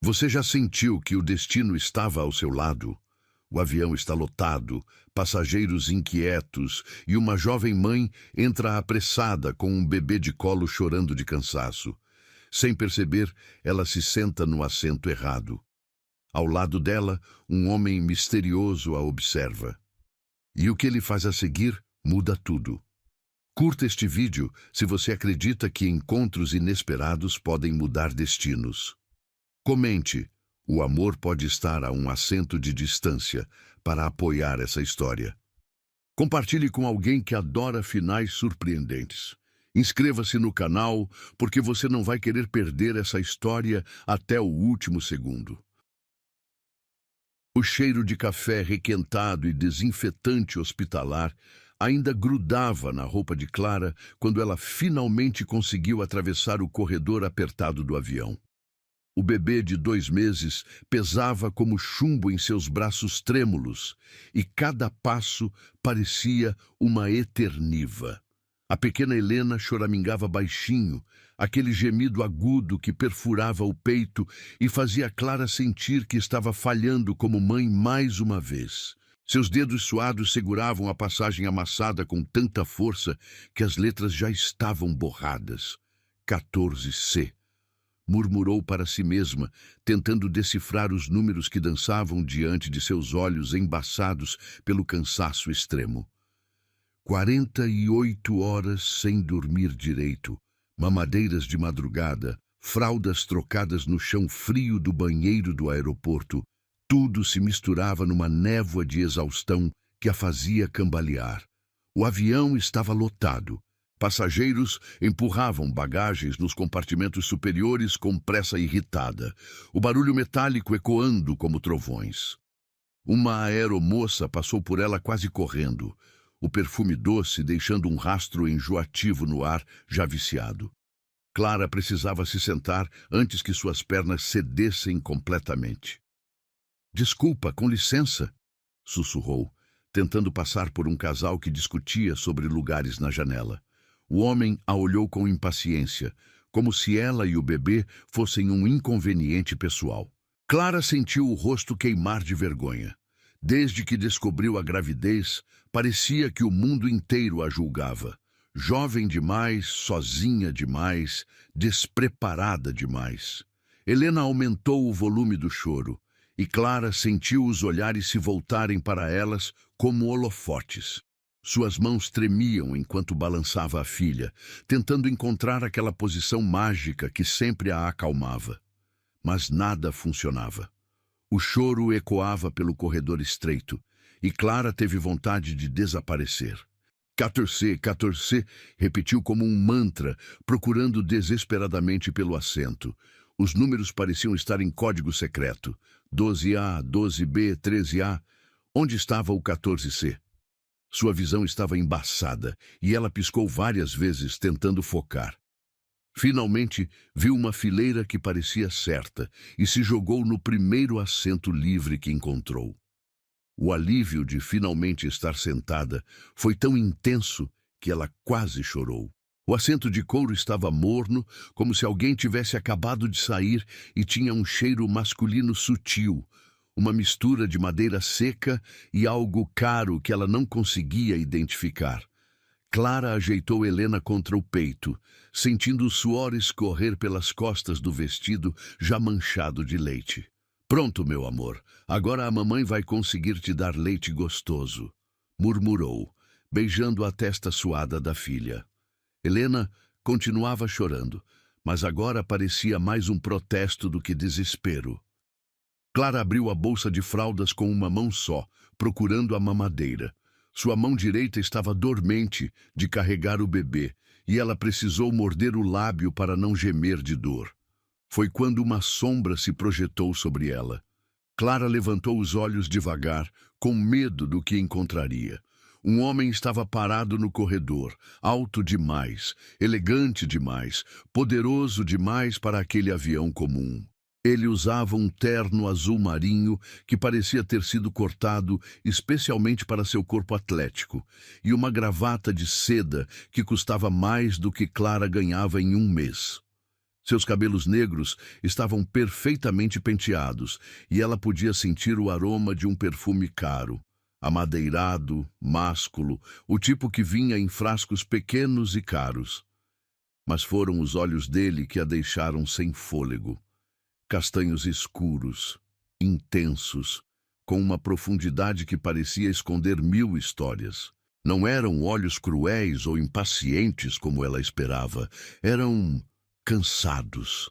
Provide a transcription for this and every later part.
Você já sentiu que o destino estava ao seu lado? O avião está lotado, passageiros inquietos e uma jovem mãe entra apressada com um bebê de colo chorando de cansaço. Sem perceber, ela se senta no assento errado. Ao lado dela, um homem misterioso a observa. E o que ele faz a seguir muda tudo. Curta este vídeo se você acredita que encontros inesperados podem mudar destinos. Comente. O amor pode estar a um assento de distância para apoiar essa história. Compartilhe com alguém que adora finais surpreendentes. Inscreva-se no canal, porque você não vai querer perder essa história até o último segundo. O cheiro de café requentado e desinfetante hospitalar ainda grudava na roupa de Clara quando ela finalmente conseguiu atravessar o corredor apertado do avião. O bebê de 2 meses pesava como chumbo em seus braços trêmulos, e cada passo parecia uma eterniva. A pequena Helena choramingava baixinho, aquele gemido agudo que perfurava o peito e fazia Clara sentir que estava falhando como mãe mais uma vez. Seus dedos suados seguravam a passagem amassada com tanta força que as letras já estavam borradas. 14C. Murmurou para si mesma, tentando decifrar os números que dançavam diante de seus olhos embaçados pelo cansaço extremo. 48 horas sem dormir direito, mamadeiras de madrugada, fraldas trocadas no chão frio do banheiro do aeroporto, tudo se misturava numa névoa de exaustão que a fazia cambalear. O avião estava lotado. Passageiros empurravam bagagens nos compartimentos superiores com pressa irritada, o barulho metálico ecoando como trovões. Uma aeromoça passou por ela quase correndo, o perfume doce deixando um rastro enjoativo no ar já viciado. Clara precisava se sentar antes que suas pernas cedessem completamente. "Desculpa, com licença", sussurrou, tentando passar por um casal que discutia sobre lugares na janela. O homem a olhou com impaciência, como se ela e o bebê fossem um inconveniente pessoal. Clara sentiu o rosto queimar de vergonha. Desde que descobriu a gravidez, parecia que o mundo inteiro a julgava. Jovem demais, sozinha demais, despreparada demais. Helena aumentou o volume do choro, e Clara sentiu os olhares se voltarem para elas como holofotes. Suas mãos tremiam enquanto balançava a filha, tentando encontrar aquela posição mágica que sempre a acalmava. Mas nada funcionava. O choro ecoava pelo corredor estreito, e Clara teve vontade de desaparecer. 14C, 14C, repetiu como um mantra, procurando desesperadamente pelo assento. Os números pareciam estar em código secreto. 12A, 12B, 13A. Onde estava o 14C? Sua visão estava embaçada e ela piscou várias vezes tentando focar. Finalmente, viu uma fileira que parecia certa e se jogou no primeiro assento livre que encontrou. O alívio de finalmente estar sentada foi tão intenso que ela quase chorou. O assento de couro estava morno, como se alguém tivesse acabado de sair, e tinha um cheiro masculino sutil, uma mistura de madeira seca e algo caro que ela não conseguia identificar. Clara ajeitou Helena contra o peito, sentindo o suor escorrer pelas costas do vestido já manchado de leite. "Pronto, meu amor, agora a mamãe vai conseguir te dar leite gostoso", murmurou, beijando a testa suada da filha. Helena continuava chorando, mas agora parecia mais um protesto do que desespero. Clara abriu a bolsa de fraldas com uma mão só, procurando a mamadeira. Sua mão direita estava dormente de carregar o bebê, e ela precisou morder o lábio para não gemer de dor. Foi quando uma sombra se projetou sobre ela. Clara levantou os olhos devagar, com medo do que encontraria. Um homem estava parado no corredor, alto demais, elegante demais, poderoso demais para aquele avião comum. Ele usava um terno azul marinho que parecia ter sido cortado especialmente para seu corpo atlético, e uma gravata de seda que custava mais do que Clara ganhava em um mês. Seus cabelos negros estavam perfeitamente penteados e ela podia sentir o aroma de um perfume caro, amadeirado, másculo, o tipo que vinha em frascos pequenos e caros. Mas foram os olhos dele que a deixaram sem fôlego. Castanhos escuros, intensos, com uma profundidade que parecia esconder 1000 histórias. Não eram olhos cruéis ou impacientes como ela esperava. Eram cansados,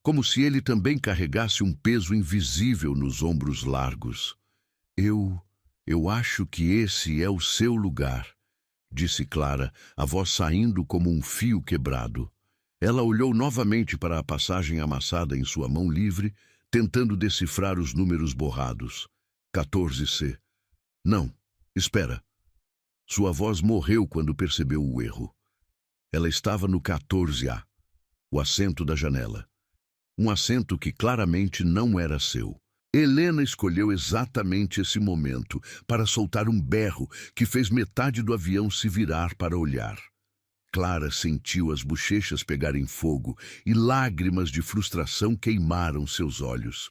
como se ele também carregasse um peso invisível nos ombros largos. Eu acho que esse é o seu lugar, disse Clara, a voz saindo como um fio quebrado. Ela olhou novamente para a passagem amassada em sua mão livre, tentando decifrar os números borrados. 14C. Não, espera. Sua voz morreu quando percebeu o erro. Ela estava no 14A, o assento da janela. Um assento que claramente não era seu. Helena escolheu exatamente esse momento para soltar um berro que fez metade do avião se virar para olhar. Clara sentiu as bochechas pegarem fogo e lágrimas de frustração queimaram seus olhos.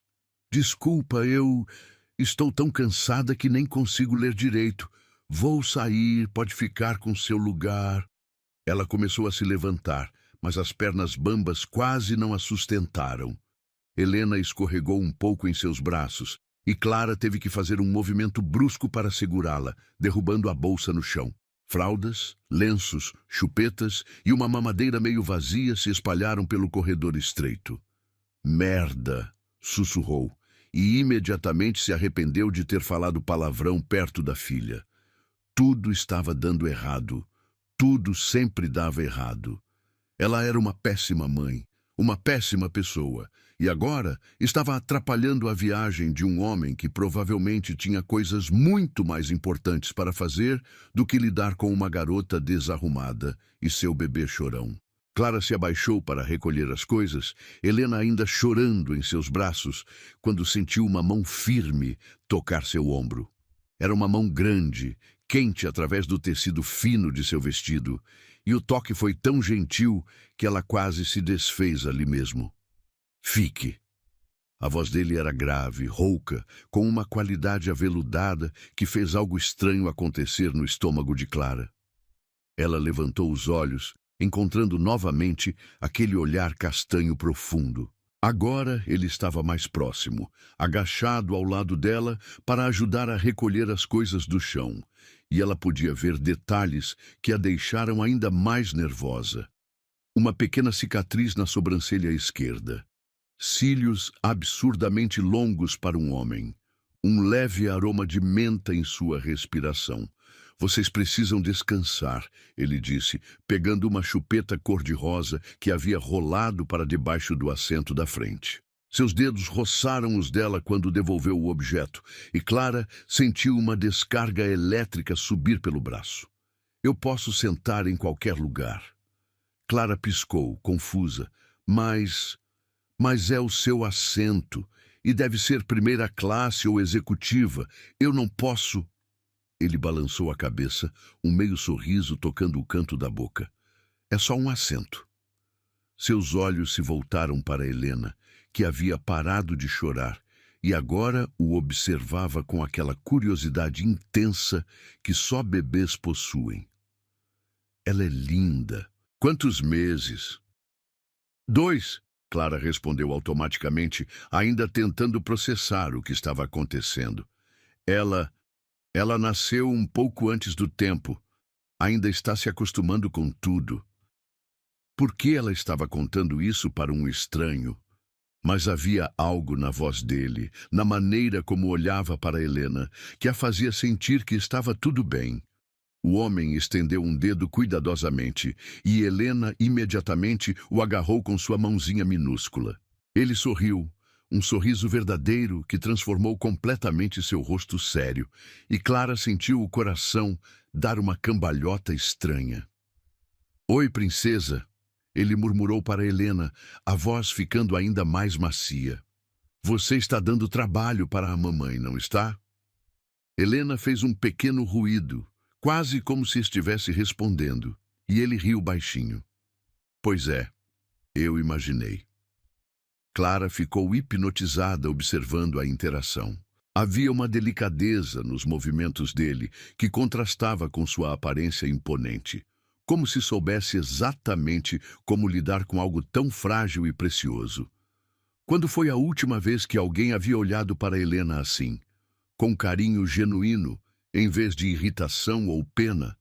Desculpa, eu estou tão cansada que nem consigo ler direito. Vou sair, pode ficar com seu lugar. Ela começou a se levantar, mas as pernas bambas quase não a sustentaram. Helena escorregou um pouco em seus braços e Clara teve que fazer um movimento brusco para segurá-la, derrubando a bolsa no chão. Fraldas, lenços, chupetas e uma mamadeira meio vazia se espalharam pelo corredor estreito. Merda! Sussurrou, e imediatamente se arrependeu de ter falado palavrão perto da filha. Tudo estava dando errado. Tudo sempre dava errado. Ela era uma péssima mãe, uma péssima pessoa, e agora estava atrapalhando a viagem de um homem que provavelmente tinha coisas muito mais importantes para fazer do que lidar com uma garota desarrumada e seu bebê chorão. Clara se abaixou para recolher as coisas, Helena ainda chorando em seus braços, quando sentiu uma mão firme tocar seu ombro. Era uma mão grande, quente através do tecido fino de seu vestido, e o toque foi tão gentil que ela quase se desfez ali mesmo. Fique. A voz dele era grave, rouca, com uma qualidade aveludada que fez algo estranho acontecer no estômago de Clara. Ela levantou os olhos, encontrando novamente aquele olhar castanho profundo. Agora ele estava mais próximo, agachado ao lado dela para ajudar a recolher as coisas do chão, e ela podia ver detalhes que a deixaram ainda mais nervosa. Uma pequena cicatriz na sobrancelha esquerda. Cílios absurdamente longos para um homem. Um leve aroma de menta em sua respiração. Vocês precisam descansar, ele disse, pegando uma chupeta cor-de-rosa que havia rolado para debaixo do assento da frente. Seus dedos roçaram os dela quando devolveu o objeto, e Clara sentiu uma descarga elétrica subir pelo braço. Eu posso sentar em qualquer lugar. Clara piscou, confusa. Mas é o seu assento, e deve ser primeira classe ou executiva. Eu não posso... Ele balançou a cabeça, um meio sorriso tocando o canto da boca. É só um assento. Seus olhos se voltaram para Helena, que havia parado de chorar, e agora o observava com aquela curiosidade intensa que só bebês possuem. Ela é linda. Quantos meses? 2, Clara respondeu automaticamente, ainda tentando processar o que estava acontecendo. Ela nasceu um pouco antes do tempo. Ainda está se acostumando com tudo. Por que ela estava contando isso para um estranho? Mas havia algo na voz dele, na maneira como olhava para Helena, que a fazia sentir que estava tudo bem. O homem estendeu um dedo cuidadosamente, e Helena imediatamente o agarrou com sua mãozinha minúscula. Ele sorriu, um sorriso verdadeiro que transformou completamente seu rosto sério, e Clara sentiu o coração dar uma cambalhota estranha. Oi, princesa, ele murmurou para Helena, a voz ficando ainda mais macia. Você está dando trabalho para a mamãe, não está? Helena fez um pequeno ruído, quase como se estivesse respondendo, e ele riu baixinho. Pois é. Eu imaginei. Clara ficou hipnotizada observando a interação. Havia uma delicadeza nos movimentos dele que contrastava com sua aparência imponente, como se soubesse exatamente como lidar com algo tão frágil e precioso. Quando foi a última vez que alguém havia olhado para Helena assim, com carinho genuíno, em vez de irritação ou pena?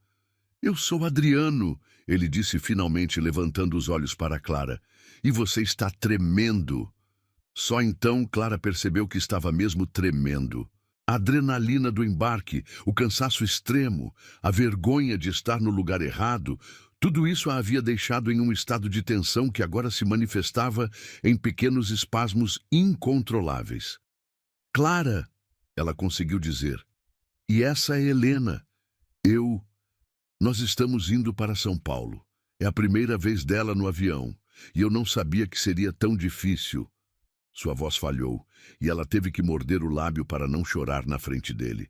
Eu sou Adriano, ele disse finalmente levantando os olhos para Clara. E você está tremendo. Só então Clara percebeu que estava mesmo tremendo. A adrenalina do embarque, o cansaço extremo, a vergonha de estar no lugar errado, tudo isso a havia deixado em um estado de tensão que agora se manifestava em pequenos espasmos incontroláveis. Clara, ela conseguiu dizer. E essa é Helena. Nós estamos indo para São Paulo. É a primeira vez dela no avião. E eu não sabia que seria tão difícil. Sua voz falhou, e ela teve que morder o lábio para não chorar na frente dele.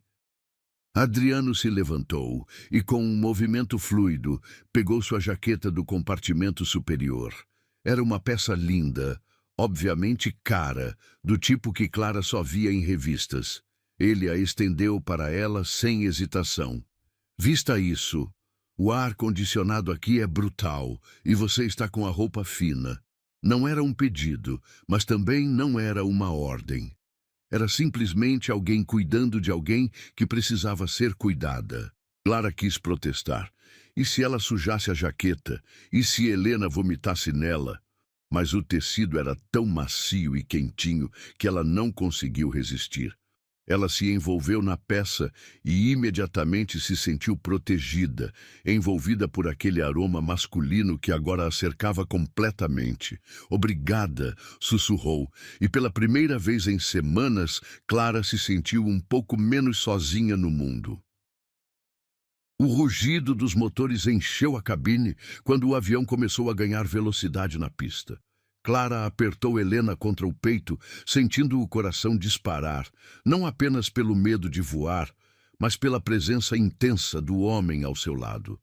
Adriano se levantou e, com um movimento fluido, pegou sua jaqueta do compartimento superior. Era uma peça linda, obviamente cara, do tipo que Clara só via em revistas. Ele a estendeu para ela sem hesitação. Vista isso. O ar-condicionado aqui é brutal e você está com a roupa fina. Não era um pedido, mas também não era uma ordem. Era simplesmente alguém cuidando de alguém que precisava ser cuidada. Clara quis protestar. E se ela sujasse a jaqueta? E se Helena vomitasse nela? Mas o tecido era tão macio e quentinho que ela não conseguiu resistir. Ela se envolveu na peça e imediatamente se sentiu protegida, envolvida por aquele aroma masculino que agora a cercava completamente. Obrigada, sussurrou, e pela primeira vez em semanas, Clara se sentiu um pouco menos sozinha no mundo. O rugido dos motores encheu a cabine quando o avião começou a ganhar velocidade na pista. Clara apertou Helena contra o peito, sentindo o coração disparar, não apenas pelo medo de voar, mas pela presença intensa do homem ao seu lado.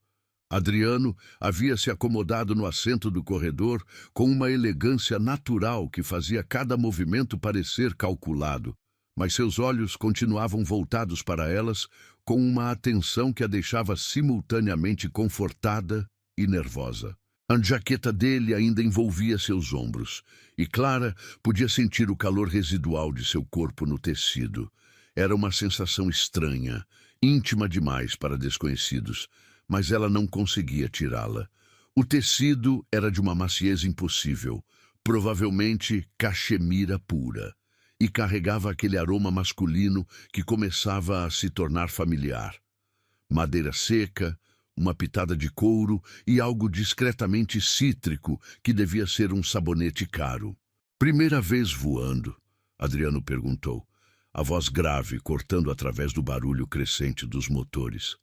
Adriano havia se acomodado no assento do corredor com uma elegância natural que fazia cada movimento parecer calculado, mas seus olhos continuavam voltados para elas com uma atenção que a deixava simultaneamente confortada e nervosa. A jaqueta dele ainda envolvia seus ombros, e Clara podia sentir o calor residual de seu corpo no tecido. Era uma sensação estranha, íntima demais para desconhecidos, mas ela não conseguia tirá-la. O tecido era de uma maciez impossível, provavelmente caxemira pura, e carregava aquele aroma masculino que começava a se tornar familiar. Madeira seca, uma pitada de couro e algo discretamente cítrico que devia ser um sabonete caro. Primeira vez voando? Adriano perguntou, a voz grave cortando através do barulho crescente dos motores.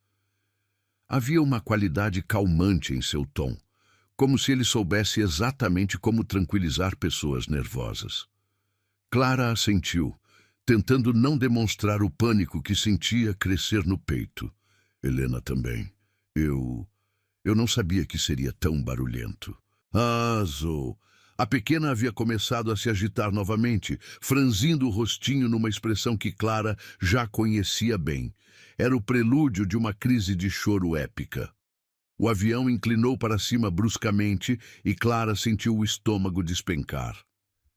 Havia uma qualidade calmante em seu tom, como se ele soubesse exatamente como tranquilizar pessoas nervosas. Clara assentiu, tentando não demonstrar o pânico que sentia crescer no peito. Helena também. Eu não sabia que seria tão barulhento. Ah, Zoe. A pequena havia começado a se agitar novamente, franzindo o rostinho numa expressão que Clara já conhecia bem. Era o prelúdio de uma crise de choro épica. O avião inclinou para cima bruscamente e Clara sentiu o estômago despencar.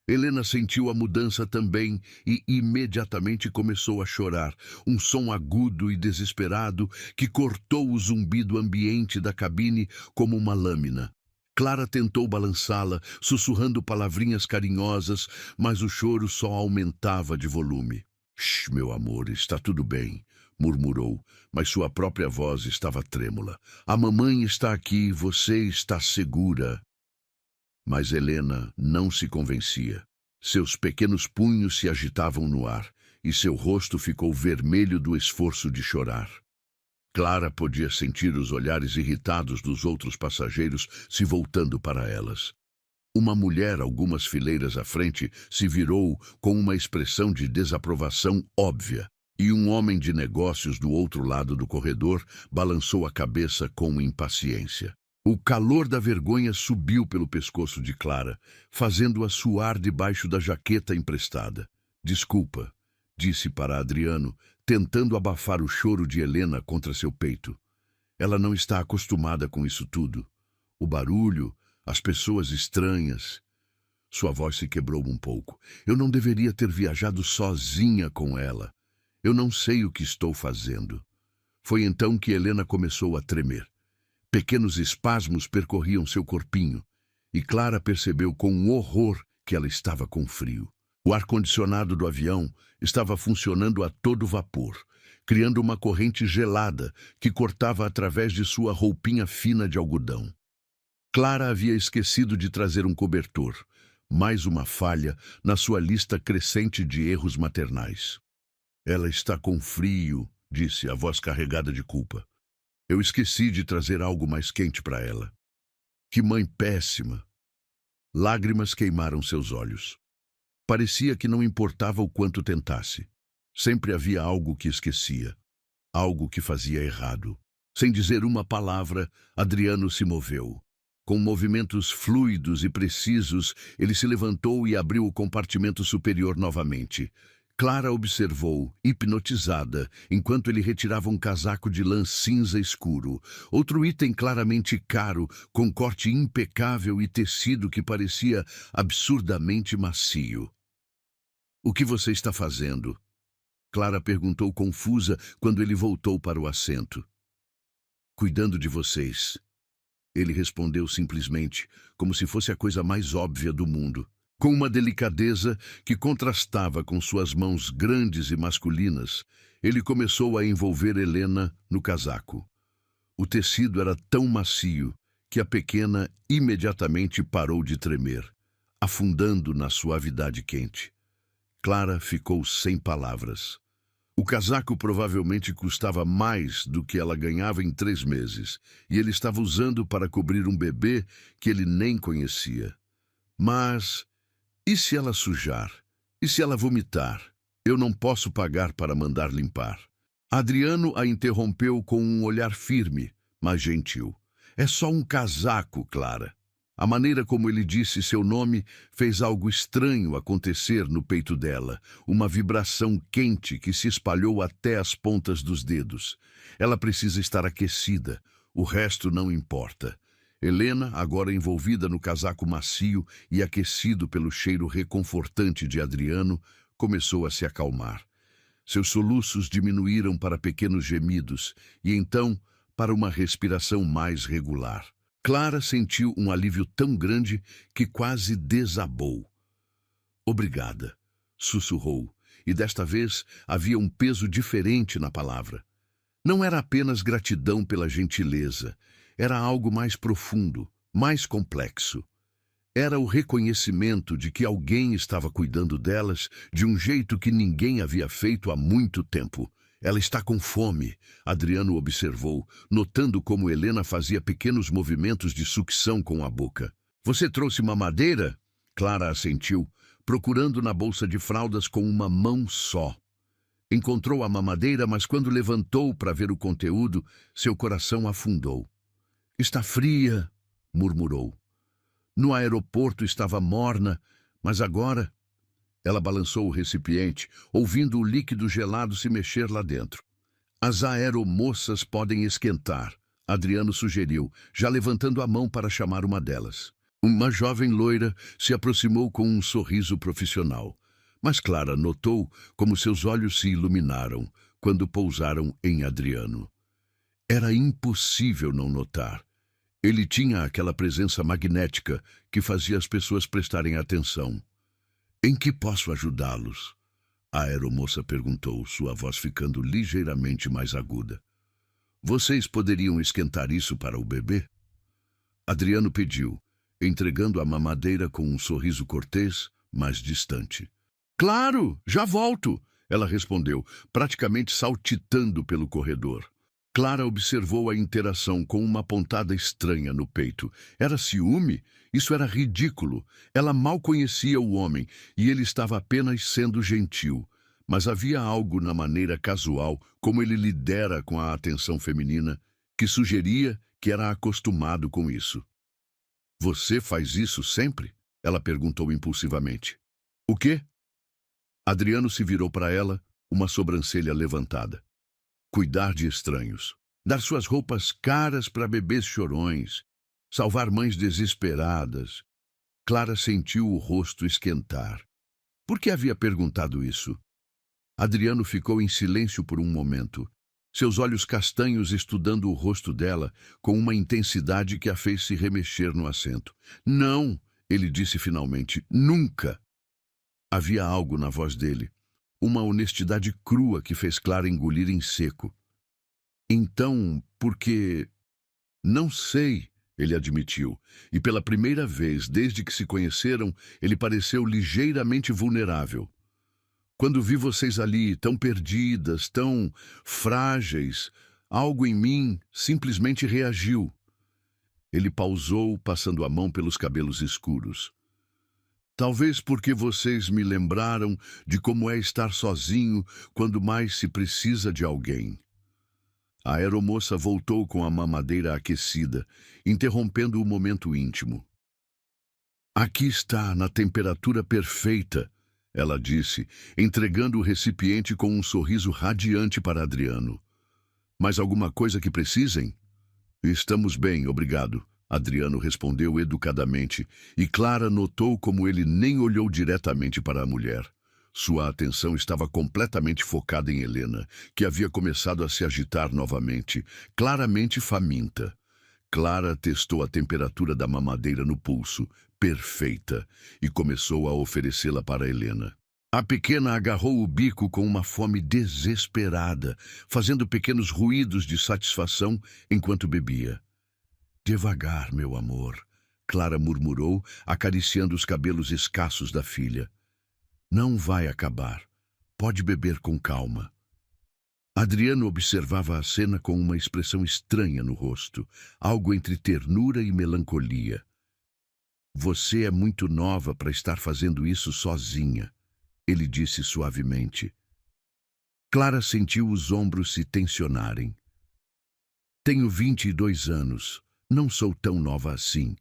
Helena sentiu a mudança também e imediatamente começou a chorar, um som agudo e desesperado que cortou o zumbido ambiente da cabine como uma lâmina. Clara tentou balançá-la, sussurrando palavrinhas carinhosas, mas o choro só aumentava de volume. Shh, meu amor, está tudo bem, murmurou, mas sua própria voz estava trêmula. A mamãe está aqui, você está segura. Mas Helena não se convencia. Seus pequenos punhos se agitavam no ar, e seu rosto ficou vermelho do esforço de chorar. Clara podia sentir os olhares irritados dos outros passageiros se voltando para elas. Uma mulher, algumas fileiras à frente, se virou com uma expressão de desaprovação óbvia, e um homem de negócios do outro lado do corredor balançou a cabeça com impaciência. O calor da vergonha subiu pelo pescoço de Clara, fazendo-a suar debaixo da jaqueta emprestada. Desculpa, disse para Adriano, tentando abafar o choro de Helena contra seu peito. Ela não está acostumada com isso tudo. O barulho, as pessoas estranhas. Sua voz se quebrou um pouco. Eu não deveria ter viajado sozinha com ela. Eu não sei o que estou fazendo. Foi então que Helena começou a tremer. Pequenos espasmos percorriam seu corpinho, e Clara percebeu com horror que ela estava com frio. O ar-condicionado do avião estava funcionando a todo vapor, criando uma corrente gelada que cortava através de sua roupinha fina de algodão. Clara havia esquecido de trazer um cobertor, mais uma falha na sua lista crescente de erros maternais. Ela está com frio, disse a voz carregada de culpa. Eu esqueci de trazer algo mais quente para ela. Que mãe péssima! Lágrimas queimaram seus olhos. Parecia que não importava o quanto tentasse. Sempre havia algo que esquecia. Algo que fazia errado. Sem dizer uma palavra, Adriano se moveu. Com movimentos fluidos e precisos, ele se levantou e abriu o compartimento superior novamente. Clara observou, hipnotizada, enquanto ele retirava um casaco de lã cinza escuro, outro item claramente caro, com corte impecável e tecido que parecia absurdamente macio. O que você está fazendo? Clara perguntou confusa quando ele voltou para o assento. Cuidando de vocês. Ele respondeu simplesmente, como se fosse a coisa mais óbvia do mundo. Com uma delicadeza que contrastava com suas mãos grandes e masculinas, ele começou a envolver Helena no casaco. O tecido era tão macio que a pequena imediatamente parou de tremer, afundando na suavidade quente. Clara ficou sem palavras. O casaco provavelmente custava mais do que ela ganhava em 3 meses, e ele estava usando para cobrir um bebê que ele nem conhecia. Mas... e se ela sujar? E se ela vomitar? Eu não posso pagar para mandar limpar. Adriano a interrompeu com um olhar firme, mas gentil. É só um casaco, Clara. A maneira como ele disse seu nome fez algo estranho acontecer no peito dela, uma vibração quente que se espalhou até as pontas dos dedos. Ela precisa estar aquecida, o resto não importa. Helena, agora envolvida no casaco macio e aquecido pelo cheiro reconfortante de Adriano, começou a se acalmar. Seus soluços diminuíram para pequenos gemidos e então para uma respiração mais regular. Clara sentiu um alívio tão grande que quase desabou. Obrigada, sussurrou, e desta vez havia um peso diferente na palavra. Não era apenas gratidão pela gentileza, era algo mais profundo, mais complexo. Era o reconhecimento de que alguém estava cuidando delas de um jeito que ninguém havia feito há muito tempo. Ela está com fome, Adriano observou, notando como Helena fazia pequenos movimentos de sucção com a boca. Você trouxe mamadeira? Clara assentiu, procurando na bolsa de fraldas com uma mão só. Encontrou a mamadeira, mas quando levantou para ver o conteúdo, seu coração afundou. Está fria, murmurou. No aeroporto estava morna, mas agora... Ela balançou o recipiente, ouvindo o líquido gelado se mexer lá dentro. As aeromoças podem esquentar, Adriano sugeriu, já levantando a mão para chamar uma delas. Uma jovem loira se aproximou com um sorriso profissional. Mas Clara notou como seus olhos se iluminaram quando pousaram em Adriano. Era impossível não notar. Ele tinha aquela presença magnética que fazia as pessoas prestarem atenção. Em que posso ajudá-los? A aeromoça perguntou, sua voz ficando ligeiramente mais aguda. Vocês poderiam esquentar isso para o bebê? Adriano pediu, entregando a mamadeira com um sorriso cortês, mas distante. Claro, já volto, ela respondeu, praticamente saltitando pelo corredor. Clara observou a interação com uma pontada estranha no peito. Era ciúme? Isso era ridículo. Ela mal conhecia o homem e ele estava apenas sendo gentil. Mas havia algo na maneira casual, como ele lidera com a atenção feminina, que sugeria que era acostumado com isso. Você faz isso sempre? Ela perguntou impulsivamente. O quê? Adriano se virou para ela, uma sobrancelha levantada. Cuidar de estranhos. Dar suas roupas caras para bebês chorões. Salvar mães desesperadas. Clara sentiu o rosto esquentar. Por que havia perguntado isso? Adriano ficou em silêncio por um momento, seus olhos castanhos estudando o rosto dela com uma intensidade que a fez se remexer no assento. Não, ele disse finalmente, nunca. Havia algo na voz dele, uma honestidade crua que fez Clara engolir em seco. Então, por que... Não sei, ele admitiu, e pela primeira vez desde que se conheceram, ele pareceu ligeiramente vulnerável. Quando vi vocês ali, tão perdidas, tão frágeis, algo em mim simplesmente reagiu. Ele pausou, passando a mão pelos cabelos escuros. Talvez porque vocês me lembraram de como é estar sozinho quando mais se precisa de alguém. A aeromoça voltou com a mamadeira aquecida, interrompendo o momento íntimo. Aqui está, na temperatura perfeita, ela disse, entregando o recipiente com um sorriso radiante para Adriano. Mais alguma coisa que precisem? Estamos bem, obrigado, Adriano respondeu educadamente, e Clara notou como ele nem olhou diretamente para a mulher. Sua atenção estava completamente focada em Helena, que havia começado a se agitar novamente, claramente faminta. Clara testou a temperatura da mamadeira no pulso, perfeita, e começou a oferecê-la para Helena. A pequena agarrou o bico com uma fome desesperada, fazendo pequenos ruídos de satisfação enquanto bebia. Devagar, meu amor, Clara murmurou, acariciando os cabelos escassos da filha. Não vai acabar. Pode beber com calma. Adriano observava a cena com uma expressão estranha no rosto, algo entre ternura e melancolia. Você é muito nova para estar fazendo isso sozinha, ele disse suavemente. Clara sentiu os ombros se tensionarem. Tenho 22 anos. Não sou tão nova assim.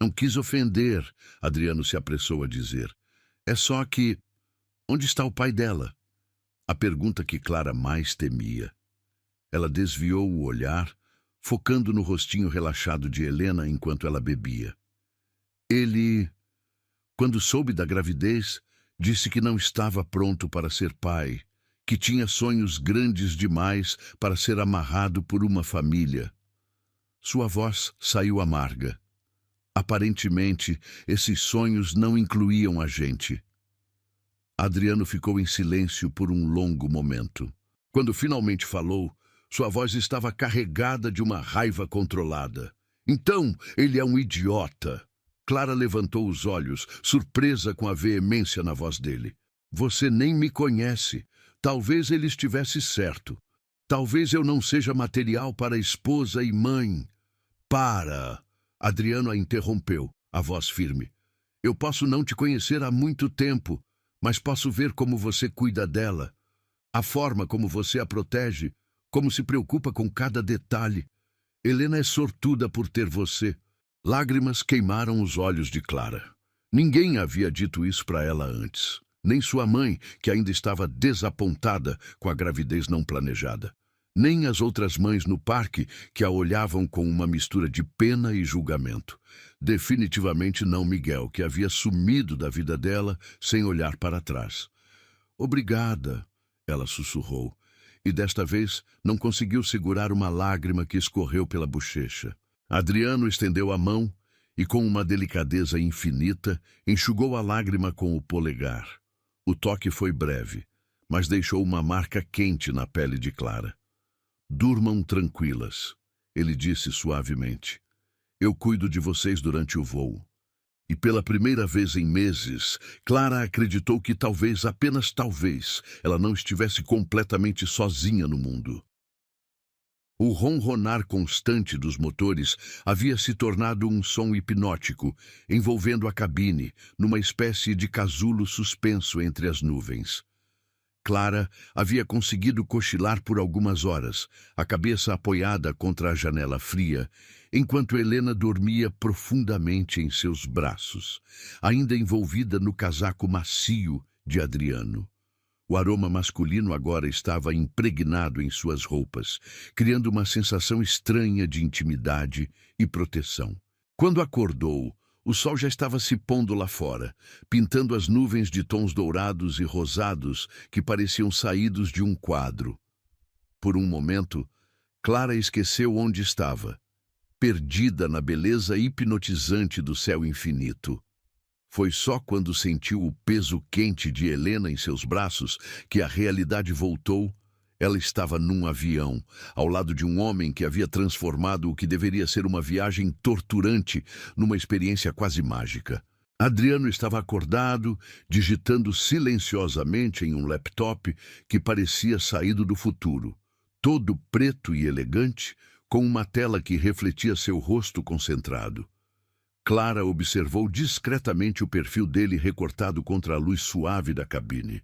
Não quis ofender, Adriano se apressou a dizer. É só que... Onde está o pai dela? A pergunta que Clara mais temia. Ela desviou o olhar, focando no rostinho relaxado de Helena enquanto ela bebia. Ele, quando soube da gravidez, disse que não estava pronto para ser pai, que tinha sonhos grandes demais para ser amarrado por uma família. Sua voz saiu amarga. Aparentemente, esses sonhos não incluíam a gente. Adriano ficou em silêncio por um longo momento. Quando finalmente falou, sua voz estava carregada de uma raiva controlada. Então, ele é um idiota. Clara levantou os olhos, surpresa com a veemência na voz dele. Você nem me conhece. Talvez ele estivesse certo. Talvez eu não seja material para esposa e mãe. Para! Adriano a interrompeu, a voz firme. Eu posso não te conhecer há muito tempo, mas posso ver como você cuida dela, a forma como você a protege, como se preocupa com cada detalhe. Helena é sortuda por ter você. Lágrimas queimaram os olhos de Clara. Ninguém havia dito isso para ela antes, nem sua mãe, que ainda estava desapontada com a gravidez não planejada, nem as outras mães no parque, que a olhavam com uma mistura de pena e julgamento. Definitivamente não Miguel, que havia sumido da vida dela sem olhar para trás. Obrigada, ela sussurrou, e desta vez não conseguiu segurar uma lágrima que escorreu pela bochecha. Adriano estendeu a mão e, com uma delicadeza infinita, enxugou a lágrima com o polegar. O toque foi breve, mas deixou uma marca quente na pele de Clara. Durmam tranquilas, ele disse suavemente. Eu cuido de vocês durante o voo. E pela primeira vez em meses, Clara acreditou que talvez, apenas talvez, ela não estivesse completamente sozinha no mundo. O ronronar constante dos motores havia se tornado um som hipnótico, envolvendo a cabine, numa espécie de casulo suspenso entre as nuvens. Clara havia conseguido cochilar por algumas horas, a cabeça apoiada contra a janela fria, enquanto Helena dormia profundamente em seus braços, ainda envolvida no casaco macio de Adriano. O aroma masculino agora estava impregnado em suas roupas, criando uma sensação estranha de intimidade e proteção. Quando acordou, o sol já estava se pondo lá fora, pintando as nuvens de tons dourados e rosados que pareciam saídos de um quadro. Por um momento, Clara esqueceu onde estava, perdida na beleza hipnotizante do céu infinito. Foi só quando sentiu o peso quente de Helena em seus braços que a realidade voltou. Ela estava num avião, ao lado de um homem que havia transformado o que deveria ser uma viagem torturante numa experiência quase mágica. Adriano estava acordado, digitando silenciosamente em um laptop que parecia saído do futuro, todo preto e elegante, com uma tela que refletia seu rosto concentrado. Clara observou discretamente o perfil dele recortado contra a luz suave da cabine.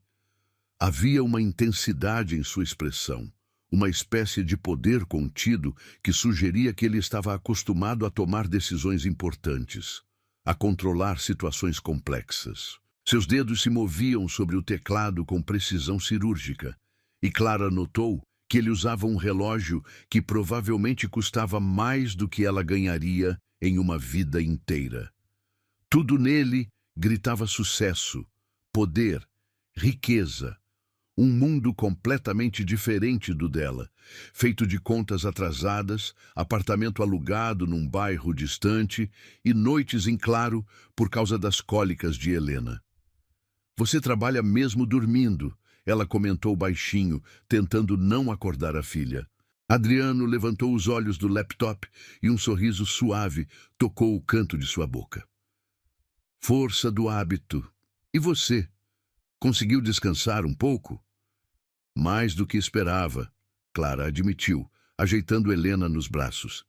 Havia uma intensidade em sua expressão, uma espécie de poder contido que sugeria que ele estava acostumado a tomar decisões importantes, a controlar situações complexas. Seus dedos se moviam sobre o teclado com precisão cirúrgica, e Clara notou que ele usava um relógio que provavelmente custava mais do que ela ganharia em uma vida inteira. Tudo nele gritava sucesso, poder, riqueza, um mundo completamente diferente do dela, feito de contas atrasadas, apartamento alugado num bairro distante e noites em claro por causa das cólicas de Helena. "Você trabalha mesmo dormindo", ela comentou baixinho, tentando não acordar a filha. Adriano levantou os olhos do laptop e um sorriso suave tocou o canto de sua boca. "Força do hábito. E você? Conseguiu descansar um pouco?" "Mais do que esperava", Clara admitiu, ajeitando Helena nos braços.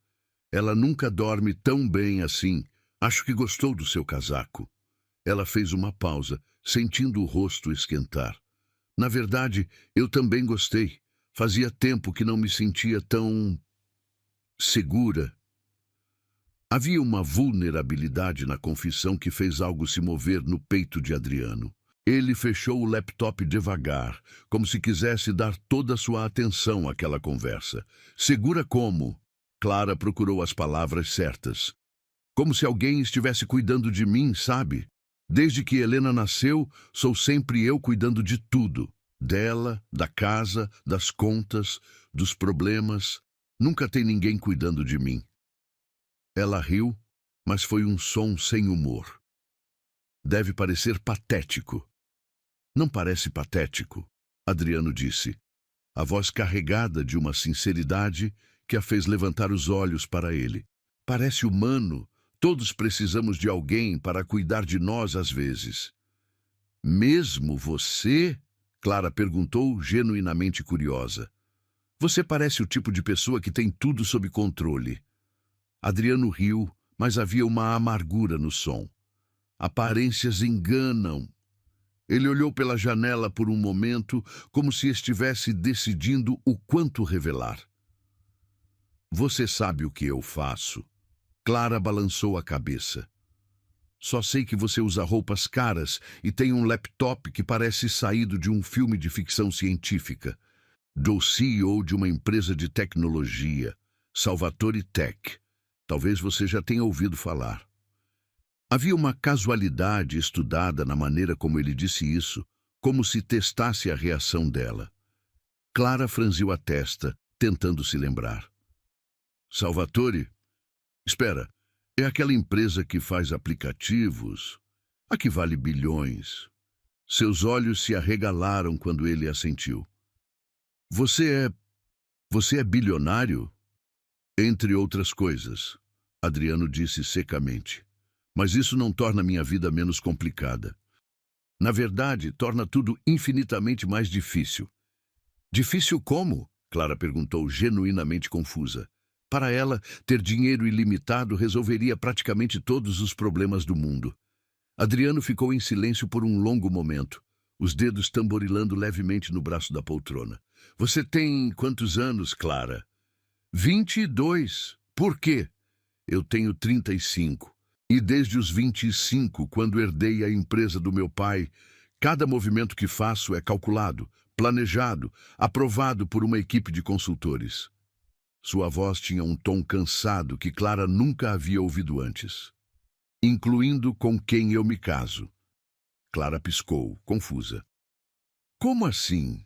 "Ela nunca dorme tão bem assim. Acho que gostou do seu casaco." Ela fez uma pausa, sentindo o rosto esquentar. "Na verdade, eu também gostei. Fazia tempo que não me sentia tão segura." Havia uma vulnerabilidade na confissão que fez algo se mover no peito de Adriano. Ele fechou o laptop devagar, como se quisesse dar toda a sua atenção àquela conversa. "Segura como?" Clara procurou as palavras certas. "Como se alguém estivesse cuidando de mim, sabe? Desde que Helena nasceu, sou sempre eu cuidando de tudo. Dela, da casa, das contas, dos problemas. Nunca tem ninguém cuidando de mim." Ela riu, mas foi um som sem humor. "Deve parecer patético." "Não parece patético", Adriano disse, a voz carregada de uma sinceridade que a fez levantar os olhos para ele. "Parece humano. Todos precisamos de alguém para cuidar de nós às vezes." "Mesmo você?" Clara perguntou, genuinamente curiosa. "Você parece o tipo de pessoa que tem tudo sob controle." Adriano riu, mas havia uma amargura no som. "Aparências enganam." Ele olhou pela janela por um momento, como se estivesse decidindo o quanto revelar. "Você sabe o que eu faço?" Clara balançou a cabeça. "Só sei que você usa roupas caras e tem um laptop que parece saído de um filme de ficção científica. Do CEO de uma empresa de tecnologia, Salvatore Tech. Talvez você já tenha ouvido falar." Havia uma casualidade estudada na maneira como ele disse isso, como se testasse a reação dela. Clara franziu a testa, tentando se lembrar. "Salvatore? Espera, é aquela empresa que faz aplicativos? A que vale bilhões." Seus olhos se arregalaram quando ele assentiu. Você é bilionário?" "Entre outras coisas", Adriano disse secamente. "Mas isso não torna minha vida menos complicada. Na verdade, torna tudo infinitamente mais difícil." "Difícil como?" Clara perguntou, genuinamente confusa. Para ela, ter dinheiro ilimitado resolveria praticamente todos os problemas do mundo. Adriano ficou em silêncio por um longo momento. os dedos tamborilando levemente no braço da poltrona. Você tem quantos anos, Clara? 22. Por quê? Eu tenho 35. E desde os 25, quando herdei a empresa do meu pai, cada movimento que faço é calculado, planejado, aprovado por uma equipe de consultores. Sua voz tinha um tom cansado que Clara nunca havia ouvido antes. Incluindo com quem eu me caso. Clara piscou, confusa. Como assim?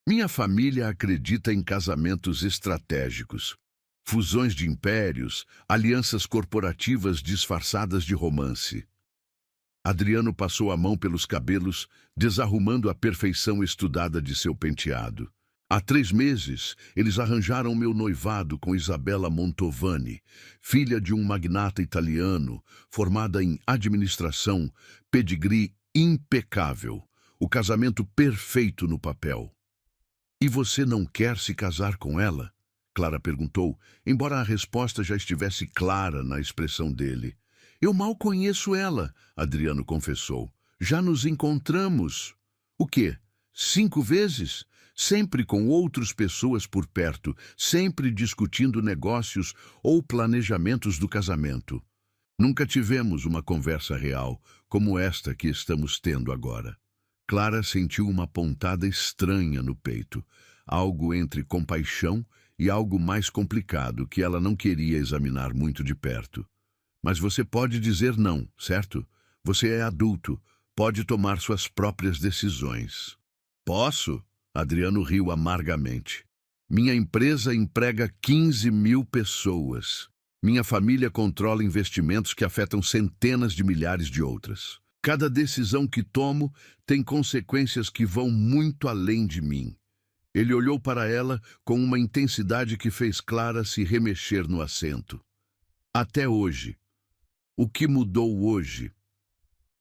Minha família acredita em casamentos estratégicos, fusões de impérios, alianças corporativas disfarçadas de romance. Adriano passou a mão pelos cabelos, desarrumando a perfeição estudada de seu penteado. Há 3 meses, eles arranjaram meu noivado com Isabella Montovani, filha de um magnata italiano, formada em administração, pedigree impecável, o casamento perfeito no papel. E você não quer se casar com ela? Clara perguntou, embora a resposta já estivesse clara na expressão dele. Eu mal conheço ela, Adriano confessou. Já nos encontramos. O quê? 5 vezes? Sempre com outras pessoas por perto, sempre discutindo negócios ou planejamentos do casamento. Nunca tivemos uma conversa real, como esta que estamos tendo agora. Clara sentiu uma pontada estranha no peito, algo entre compaixão e algo mais complicado que ela não queria examinar muito de perto. Mas você pode dizer não, certo? Você é adulto, pode tomar suas próprias decisões. Posso? Adriano riu amargamente. Minha empresa emprega 15.000 pessoas. Minha família controla investimentos que afetam centenas de milhares de outras. Cada decisão que tomo tem consequências que vão muito além de mim. Ele olhou para ela com uma intensidade que fez Clara se remexer no assento. Até hoje. O que mudou hoje?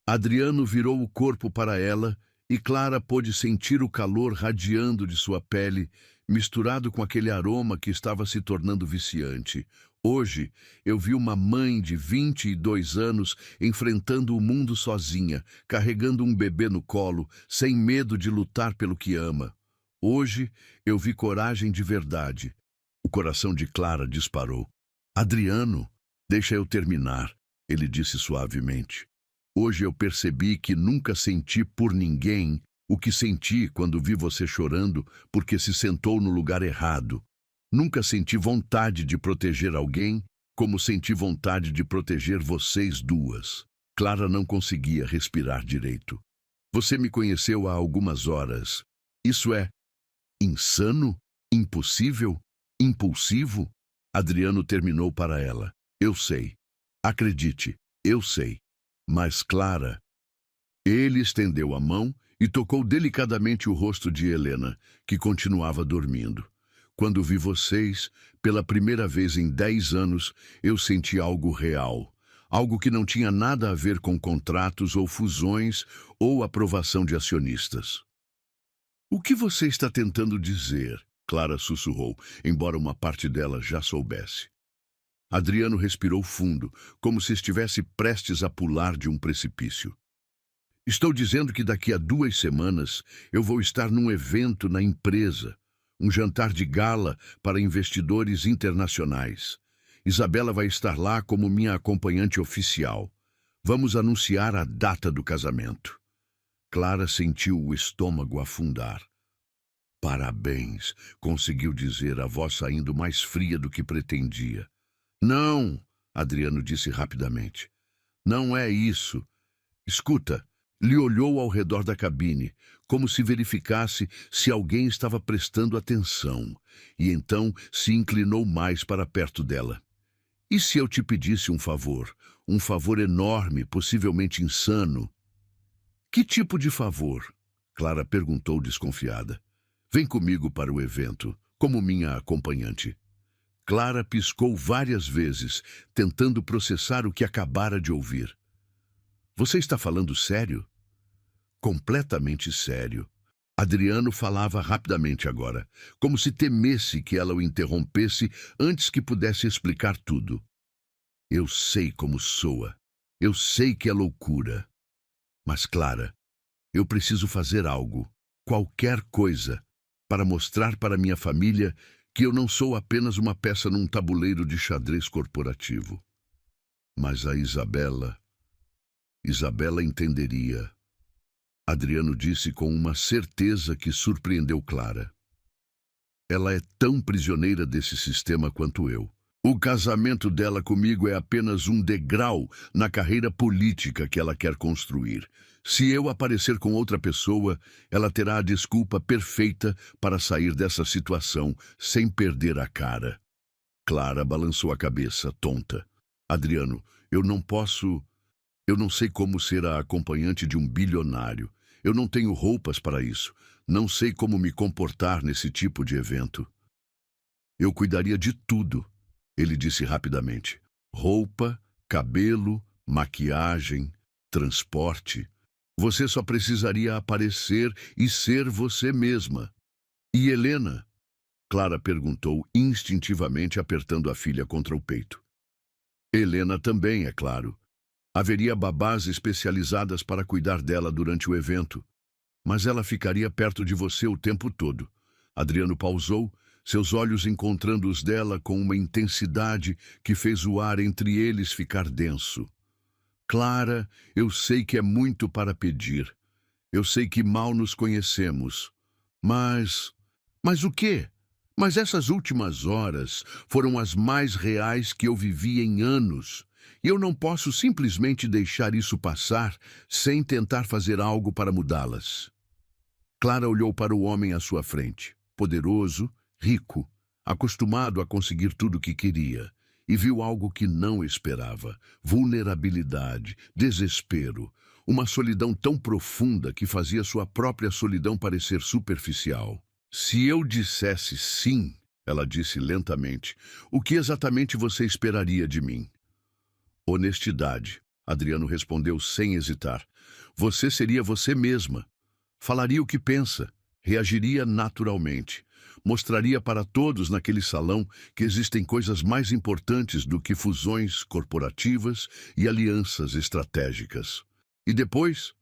Adriano virou o corpo para ela e Clara pôde sentir o calor radiando de sua pele, misturado com aquele aroma que estava se tornando viciante. Hoje, eu vi uma mãe de 22 anos enfrentando o mundo sozinha, carregando um bebê no colo, sem medo de lutar pelo que ama. Hoje, eu vi coragem de verdade. O coração de Clara disparou. Adriano, deixa eu terminar, ele disse suavemente. Hoje eu percebi que nunca senti por ninguém o que senti quando vi você chorando porque se sentou no lugar errado. Nunca senti vontade de proteger alguém como senti vontade de proteger vocês duas. Clara não conseguia respirar direito. Você me conheceu há algumas horas. Isso é insano? Impossível? Impulsivo? Adriano terminou para ela. Eu sei. Acredite, eu sei. Mas Clara... Ele estendeu a mão e tocou delicadamente o rosto de Helena, que continuava dormindo. Quando vi vocês, pela primeira vez em 10 anos, eu senti algo real. Algo que não tinha nada a ver com contratos ou fusões ou aprovação de acionistas. O que você está tentando dizer? Clara sussurrou, embora uma parte dela já soubesse. Adriano respirou fundo, como se estivesse prestes a pular de um precipício. Estou dizendo que daqui a 2 semanas eu vou estar num evento na empresa, um jantar de gala para investidores internacionais. Isabella vai estar lá como minha acompanhante oficial. Vamos anunciar a data do casamento. Clara sentiu o estômago afundar. Parabéns, conseguiu dizer, a voz saindo mais fria do que pretendia. Não, Adriano disse rapidamente. Não é isso. Escuta, lhe olhou ao redor da cabine, como se verificasse se alguém estava prestando atenção, e então se inclinou mais para perto dela. E se eu te pedisse um favor enorme, possivelmente insano? Que tipo de favor? Clara perguntou desconfiada. Vem comigo para o evento, como minha acompanhante. Clara piscou várias vezes, tentando processar o que acabara de ouvir. Você está falando sério? Completamente sério. Adriano falava rapidamente agora, como se temesse que ela o interrompesse antes que pudesse explicar tudo. Eu sei como soa. Eu sei que é loucura. Mas, Clara, Eu preciso fazer algo, qualquer coisa, para mostrar para minha família que eu não sou apenas uma peça num tabuleiro de xadrez corporativo. Mas a Isabela entenderia. Adriano disse com uma certeza que surpreendeu Clara. Ela é tão prisioneira desse sistema quanto eu. O casamento dela comigo é apenas um degrau na carreira política que ela quer construir. Se eu aparecer com outra pessoa, ela terá a desculpa perfeita para sair dessa situação sem perder a cara. Clara balançou a cabeça, tonta. Adriano, eu não sei como ser a acompanhante de um bilionário. Eu não tenho roupas para isso. Não sei como me comportar nesse tipo de evento. Eu cuidaria de tudo, ele disse rapidamente. Roupa, cabelo, maquiagem, transporte. Você só precisaria aparecer e ser você mesma. E Helena? Clara perguntou instintivamente, apertando a filha contra o peito. Helena também, é claro. Haveria babás especializadas para cuidar dela durante o evento. Mas ela ficaria perto de você o tempo todo. Adriano pausou, seus olhos encontrando os dela com uma intensidade que fez o ar entre eles ficar denso. Clara, eu sei que é muito para pedir. Eu sei que mal nos conhecemos. Mas o quê? Mas essas últimas horas foram as mais reais que eu vivi em anos. E eu não posso simplesmente deixar isso passar sem tentar fazer algo para mudá-las. Clara olhou para o homem à sua frente, poderoso, rico, acostumado a conseguir tudo o que queria, e viu algo que não esperava: vulnerabilidade, desespero, uma solidão tão profunda que fazia sua própria solidão parecer superficial. Se eu dissesse sim, ela disse lentamente, o que exatamente você esperaria de mim? Honestidade, Adriano respondeu sem hesitar. Você seria você mesma. Falaria o que pensa, reagiria naturalmente. Mostraria para todos naquele salão que existem coisas mais importantes do que fusões corporativas e alianças estratégicas. E depois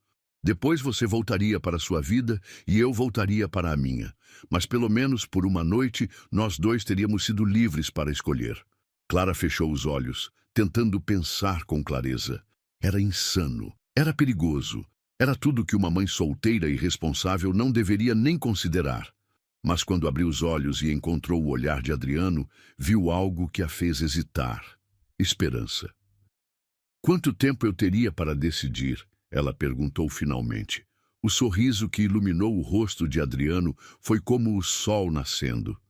você voltaria para a sua vida e eu voltaria para a minha. Mas pelo menos por uma noite, nós dois teríamos sido livres para escolher. Clara fechou os olhos, tentando pensar com clareza. Era insano, era perigoso, era tudo que uma mãe solteira e irresponsável não deveria nem considerar. Mas quando abriu os olhos e encontrou o olhar de Adriano, viu algo que a fez hesitar. Esperança. Quanto tempo eu teria para decidir? Ela perguntou finalmente. O sorriso que iluminou o rosto de Adriano foi como o sol nascendo.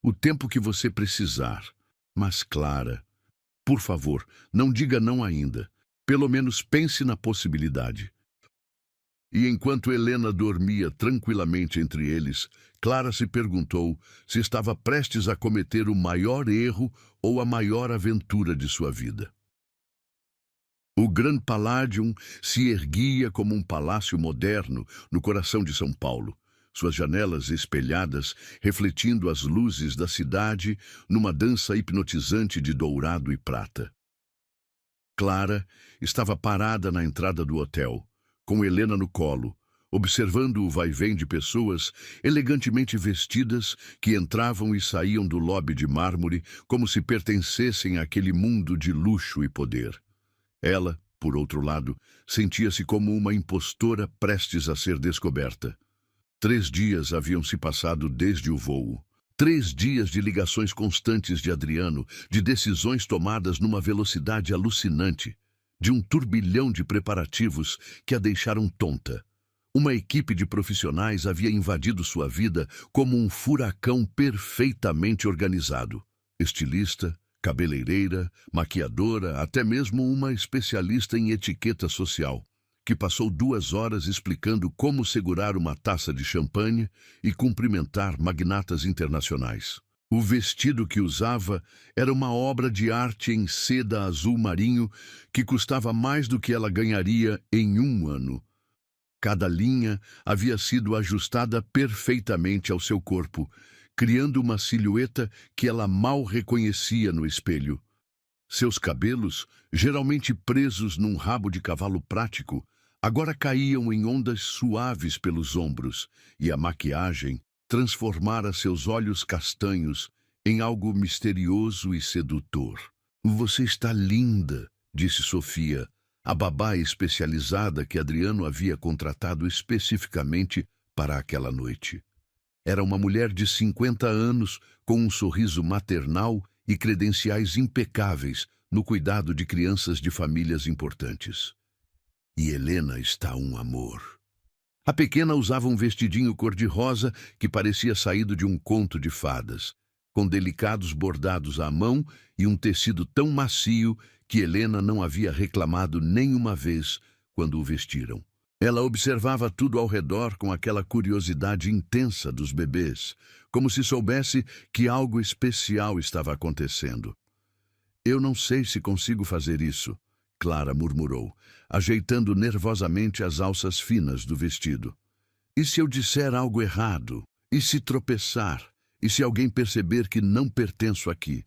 O tempo que você precisar. Mas, Clara, por favor, não diga não ainda. Pelo menos pense na possibilidade. E enquanto Helena dormia tranquilamente entre eles, Clara se perguntou se estava prestes a cometer o maior erro ou a maior aventura de sua vida. O Grand Palladium se erguia como um palácio moderno no coração de São Paulo, suas janelas espelhadas refletindo as luzes da cidade numa dança hipnotizante de dourado e prata. Clara estava parada na entrada do hotel, com Helena no colo, observando o vai-vem de pessoas elegantemente vestidas que entravam e saíam do lobby de mármore como se pertencessem àquele mundo de luxo e poder. Ela, por outro lado, sentia-se como uma impostora prestes a ser descoberta. 3 dias haviam se passado desde o voo. 3 dias de ligações constantes de Adriano, de decisões tomadas numa velocidade alucinante, de um turbilhão de preparativos que a deixaram tonta. Uma equipe de profissionais havia invadido sua vida como um furacão perfeitamente organizado. Estilista, cabeleireira, maquiadora, até mesmo uma especialista em etiqueta social, que passou 2 horas explicando como segurar uma taça de champanhe e cumprimentar magnatas internacionais. O vestido que usava era uma obra de arte em seda azul marinho que custava mais do que ela ganharia em 1 ano. Cada linha havia sido ajustada perfeitamente ao seu corpo, criando uma silhueta que ela mal reconhecia no espelho. Seus cabelos, geralmente presos num rabo de cavalo prático, agora caíam em ondas suaves pelos ombros, e a maquiagem transformara seus olhos castanhos em algo misterioso e sedutor. "Você está linda", disse Sofia, a babá especializada que Adriano havia contratado especificamente para aquela noite. Era uma mulher de 50 anos, com um sorriso maternal e credenciais impecáveis no cuidado de crianças de famílias importantes. "E Helena está um amor." A pequena usava um vestidinho cor-de-rosa que parecia saído de um conto de fadas, com delicados bordados à mão e um tecido tão macio que Helena não havia reclamado nenhuma vez quando o vestiram. Ela observava tudo ao redor com aquela curiosidade intensa dos bebês, como se soubesse que algo especial estava acontecendo. "Eu não sei se consigo fazer isso", Clara murmurou, ajeitando nervosamente as alças finas do vestido. "E se eu disser algo errado? E se tropeçar? E se alguém perceber que não pertenço aqui?"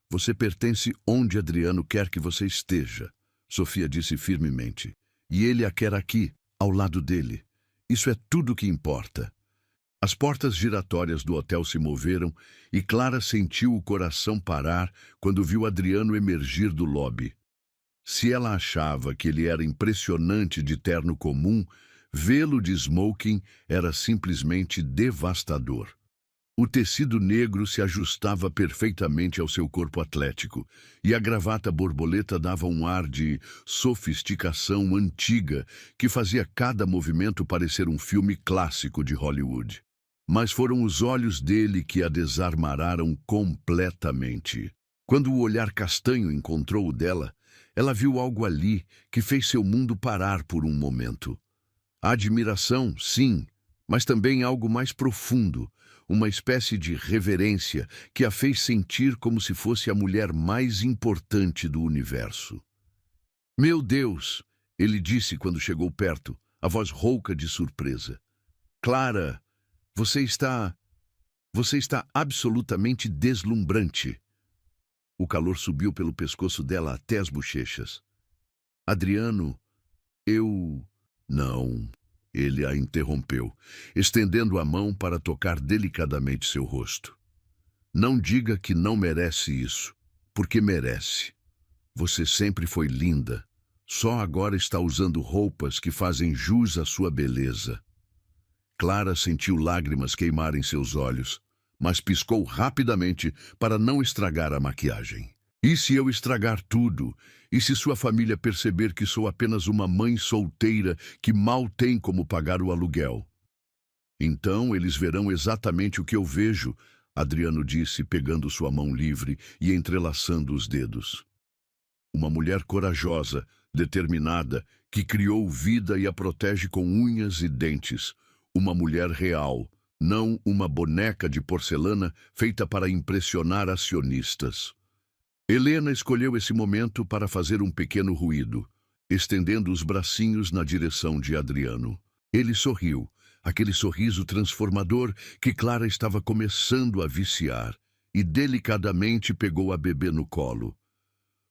"Você pertence onde Adriano quer que você esteja", Sofia disse firmemente. "E ele a quer aqui, ao lado dele. Isso é tudo o que importa." As portas giratórias do hotel se moveram e Clara sentiu o coração parar quando viu Adriano emergir do lobby. Se ela achava que ele era impressionante de terno comum, vê-lo de smoking era simplesmente devastador. O tecido negro se ajustava perfeitamente ao seu corpo atlético, e a gravata borboleta dava um ar de sofisticação antiga que fazia cada movimento parecer um filme clássico de Hollywood. Mas foram os olhos dele que a desarmararam completamente. Quando o olhar castanho encontrou o dela, ela viu algo ali que fez seu mundo parar por um momento. Admiração, sim, mas também algo mais profundo, uma espécie de reverência que a fez sentir como se fosse a mulher mais importante do universo. "Meu Deus!" ele disse quando chegou perto, a voz rouca de surpresa. "Clara, você está absolutamente deslumbrante." O calor subiu pelo pescoço dela até as bochechas. "Adriano, eu..." "Não." Ele a interrompeu, estendendo a mão para tocar delicadamente seu rosto. "Não diga que não merece isso, porque merece. Você sempre foi linda. Só agora está usando roupas que fazem jus à sua beleza." Clara sentiu lágrimas queimarem seus olhos, mas piscou rapidamente para não estragar a maquiagem. "E se eu estragar tudo? E se sua família perceber que sou apenas uma mãe solteira que mal tem como pagar o aluguel?" "Então eles verão exatamente o que eu vejo", Adriano disse, pegando sua mão livre e entrelaçando os dedos. "Uma mulher corajosa, determinada, que criou vida e a protege com unhas e dentes. Uma mulher real, não uma boneca de porcelana feita para impressionar acionistas." Helena escolheu esse momento para fazer um pequeno ruído, estendendo os bracinhos na direção de Adriano. Ele sorriu, aquele sorriso transformador que Clara estava começando a viciar, e delicadamente pegou a bebê no colo.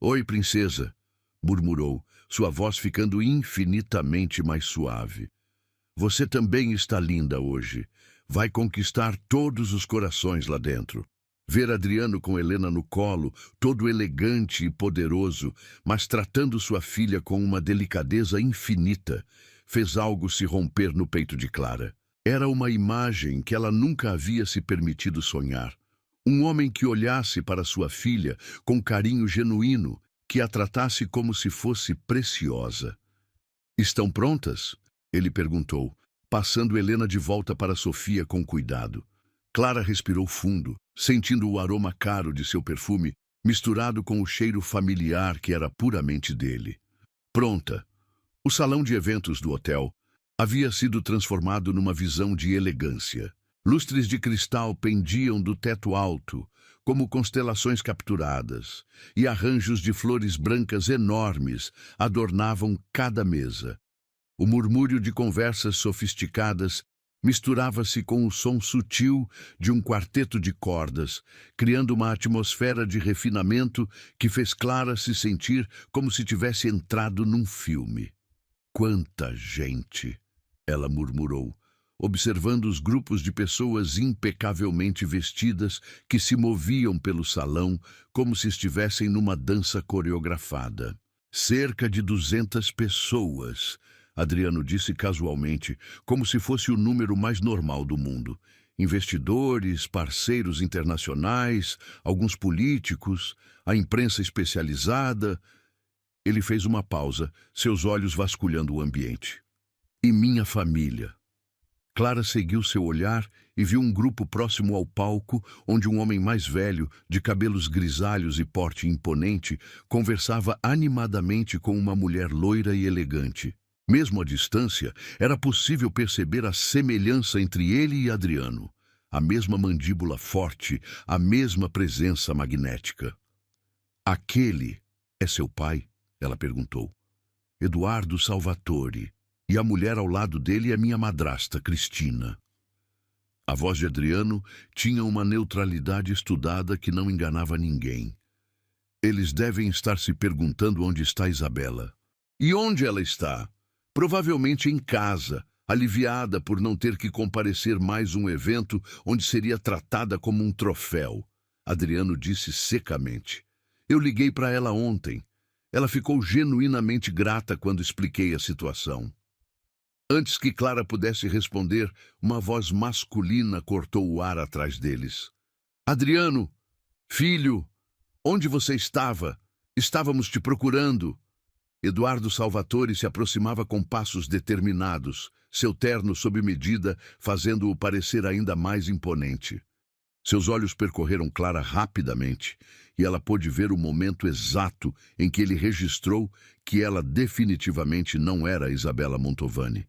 "Oi, princesa", murmurou, sua voz ficando infinitamente mais suave. "Você também está linda hoje. Vai conquistar todos os corações lá dentro." Ver Adriano com Helena no colo, todo elegante e poderoso, mas tratando sua filha com uma delicadeza infinita, fez algo se romper no peito de Clara. Era uma imagem que ela nunca havia se permitido sonhar. Um homem que olhasse para sua filha com carinho genuíno, que a tratasse como se fosse preciosa. "Estão prontas?" ele perguntou, passando Helena de volta para Sofia com cuidado. Clara respirou fundo, sentindo o aroma caro de seu perfume, misturado com o cheiro familiar que era puramente dele. Pronta. O salão de eventos do hotel havia sido transformado numa visão de elegância. Lustres de cristal pendiam do teto alto, como constelações capturadas, e arranjos de flores brancas enormes adornavam cada mesa. O murmúrio de conversas sofisticadas misturava-se com o som sutil de um quarteto de cordas, criando uma atmosfera de refinamento que fez Clara se sentir como se tivesse entrado num filme. Quanta gente! Ela murmurou, observando os grupos de pessoas impecavelmente vestidas que se moviam pelo salão como se estivessem numa dança coreografada. Cerca de 200 pessoas, Adriano disse casualmente, como se fosse o número mais normal do mundo. Investidores, parceiros internacionais, alguns políticos, a imprensa especializada. Ele fez uma pausa, seus olhos vasculhando o ambiente. E minha família? Clara seguiu seu olhar e viu um grupo próximo ao palco, onde um homem mais velho, de cabelos grisalhos e porte imponente, conversava animadamente com uma mulher loira e elegante. Mesmo à distância, era possível perceber a semelhança entre ele e Adriano. A mesma mandíbula forte, a mesma presença magnética. Aquele é seu pai? Ela perguntou. Eduardo Salvatore. E a mulher ao lado dele é minha madrasta, Cristina. A voz de Adriano tinha uma neutralidade estudada que não enganava ninguém. Eles devem estar se perguntando onde está Isabela. E onde ela está? Provavelmente em casa, aliviada por não ter que comparecer mais um evento onde seria tratada como um troféu. Adriano disse secamente. Eu liguei para ela ontem. Ela ficou genuinamente grata quando expliquei a situação. Antes que Clara pudesse responder, uma voz masculina cortou o ar atrás deles. Adriano, filho, onde você estava? Estávamos te procurando. Eduardo Salvatore se aproximava com passos determinados, seu terno sob medida fazendo-o parecer ainda mais imponente. Seus olhos percorreram Clara rapidamente, e ela pôde ver o momento exato em que ele registrou que ela definitivamente não era Isabela Montovani.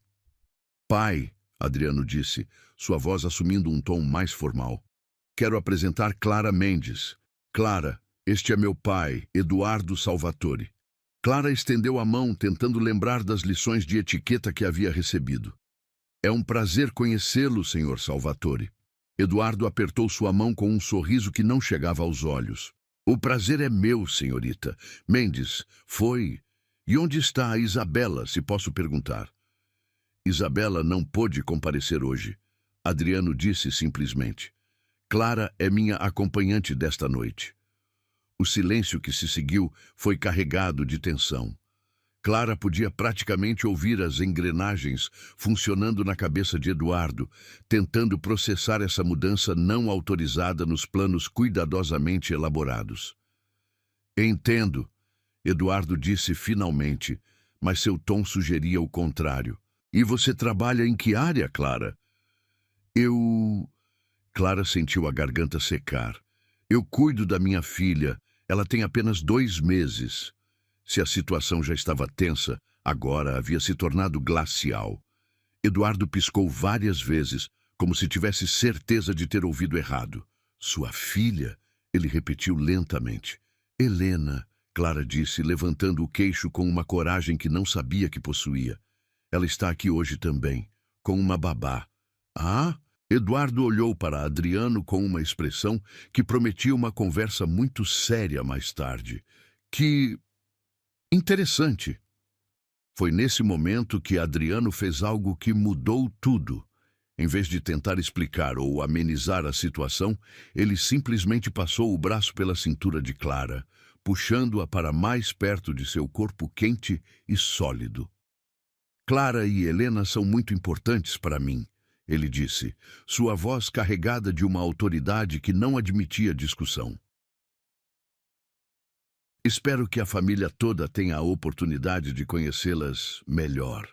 Pai, Adriano disse, sua voz assumindo um tom mais formal. Quero apresentar Clara Mendes. Clara, este é meu pai, Eduardo Salvatore. Clara estendeu a mão, tentando lembrar das lições de etiqueta que havia recebido. É um prazer conhecê-lo, senhor Salvatore. Eduardo apertou sua mão com um sorriso que não chegava aos olhos. O prazer é meu, senhorita. Mendes, foi. E onde está a Isabela, se posso perguntar? Isabela não pôde comparecer hoje. Adriano disse simplesmente. Clara é minha acompanhante desta noite. O silêncio que se seguiu foi carregado de tensão. Clara podia praticamente ouvir as engrenagens funcionando na cabeça de Eduardo, tentando processar essa mudança não autorizada nos planos cuidadosamente elaborados. Entendo, Eduardo disse finalmente, mas seu tom sugeria o contrário. E você trabalha em que área, Clara? Clara sentiu a garganta secar. Eu cuido da minha filha. Ela tem apenas 2 meses. Se a situação já estava tensa, agora havia se tornado glacial. Eduardo piscou várias vezes, como se tivesse certeza de ter ouvido errado. Sua filha? Ele repetiu lentamente. Helena, Clara disse, levantando o queixo com uma coragem que não sabia que possuía. Ela está aqui hoje também, com uma babá. Ah? Eduardo olhou para Adriano com uma expressão que prometia uma conversa muito séria mais tarde. Que interessante. Foi nesse momento que Adriano fez algo que mudou tudo. Em vez de tentar explicar ou amenizar a situação, ele simplesmente passou o braço pela cintura de Clara, puxando-a para mais perto de seu corpo quente e sólido. Clara e Helena são muito importantes para mim, ele disse, sua voz carregada de uma autoridade que não admitia discussão. Espero que a família toda tenha a oportunidade de conhecê-las melhor.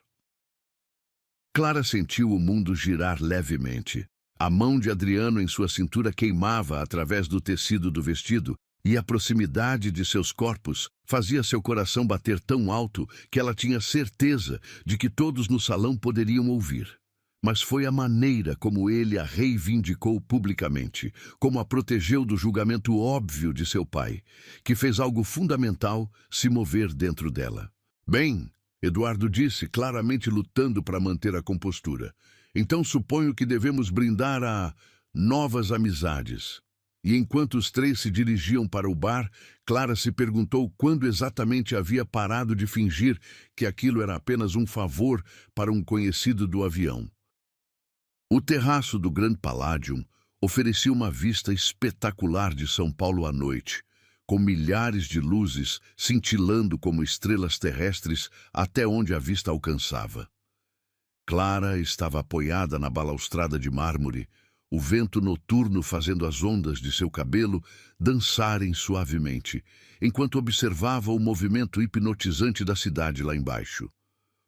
Clara sentiu o mundo girar levemente. A mão de Adriano em sua cintura queimava através do tecido do vestido, e a proximidade de seus corpos fazia seu coração bater tão alto que ela tinha certeza de que todos no salão poderiam ouvir. Mas foi a maneira como ele a reivindicou publicamente, como a protegeu do julgamento óbvio de seu pai, que fez algo fundamental se mover dentro dela. Bem, Eduardo disse, claramente lutando para manter a compostura. Então suponho que devemos brindar a novas amizades. E enquanto os três se dirigiam para o bar, Clara se perguntou quando exatamente havia parado de fingir que aquilo era apenas um favor para um conhecido do avião. O terraço do Grand Palladium oferecia uma vista espetacular de São Paulo à noite, com milhares de luzes cintilando como estrelas terrestres até onde a vista alcançava. Clara estava apoiada na balaustrada de mármore, o vento noturno fazendo as ondas de seu cabelo dançarem suavemente, enquanto observava o movimento hipnotizante da cidade lá embaixo.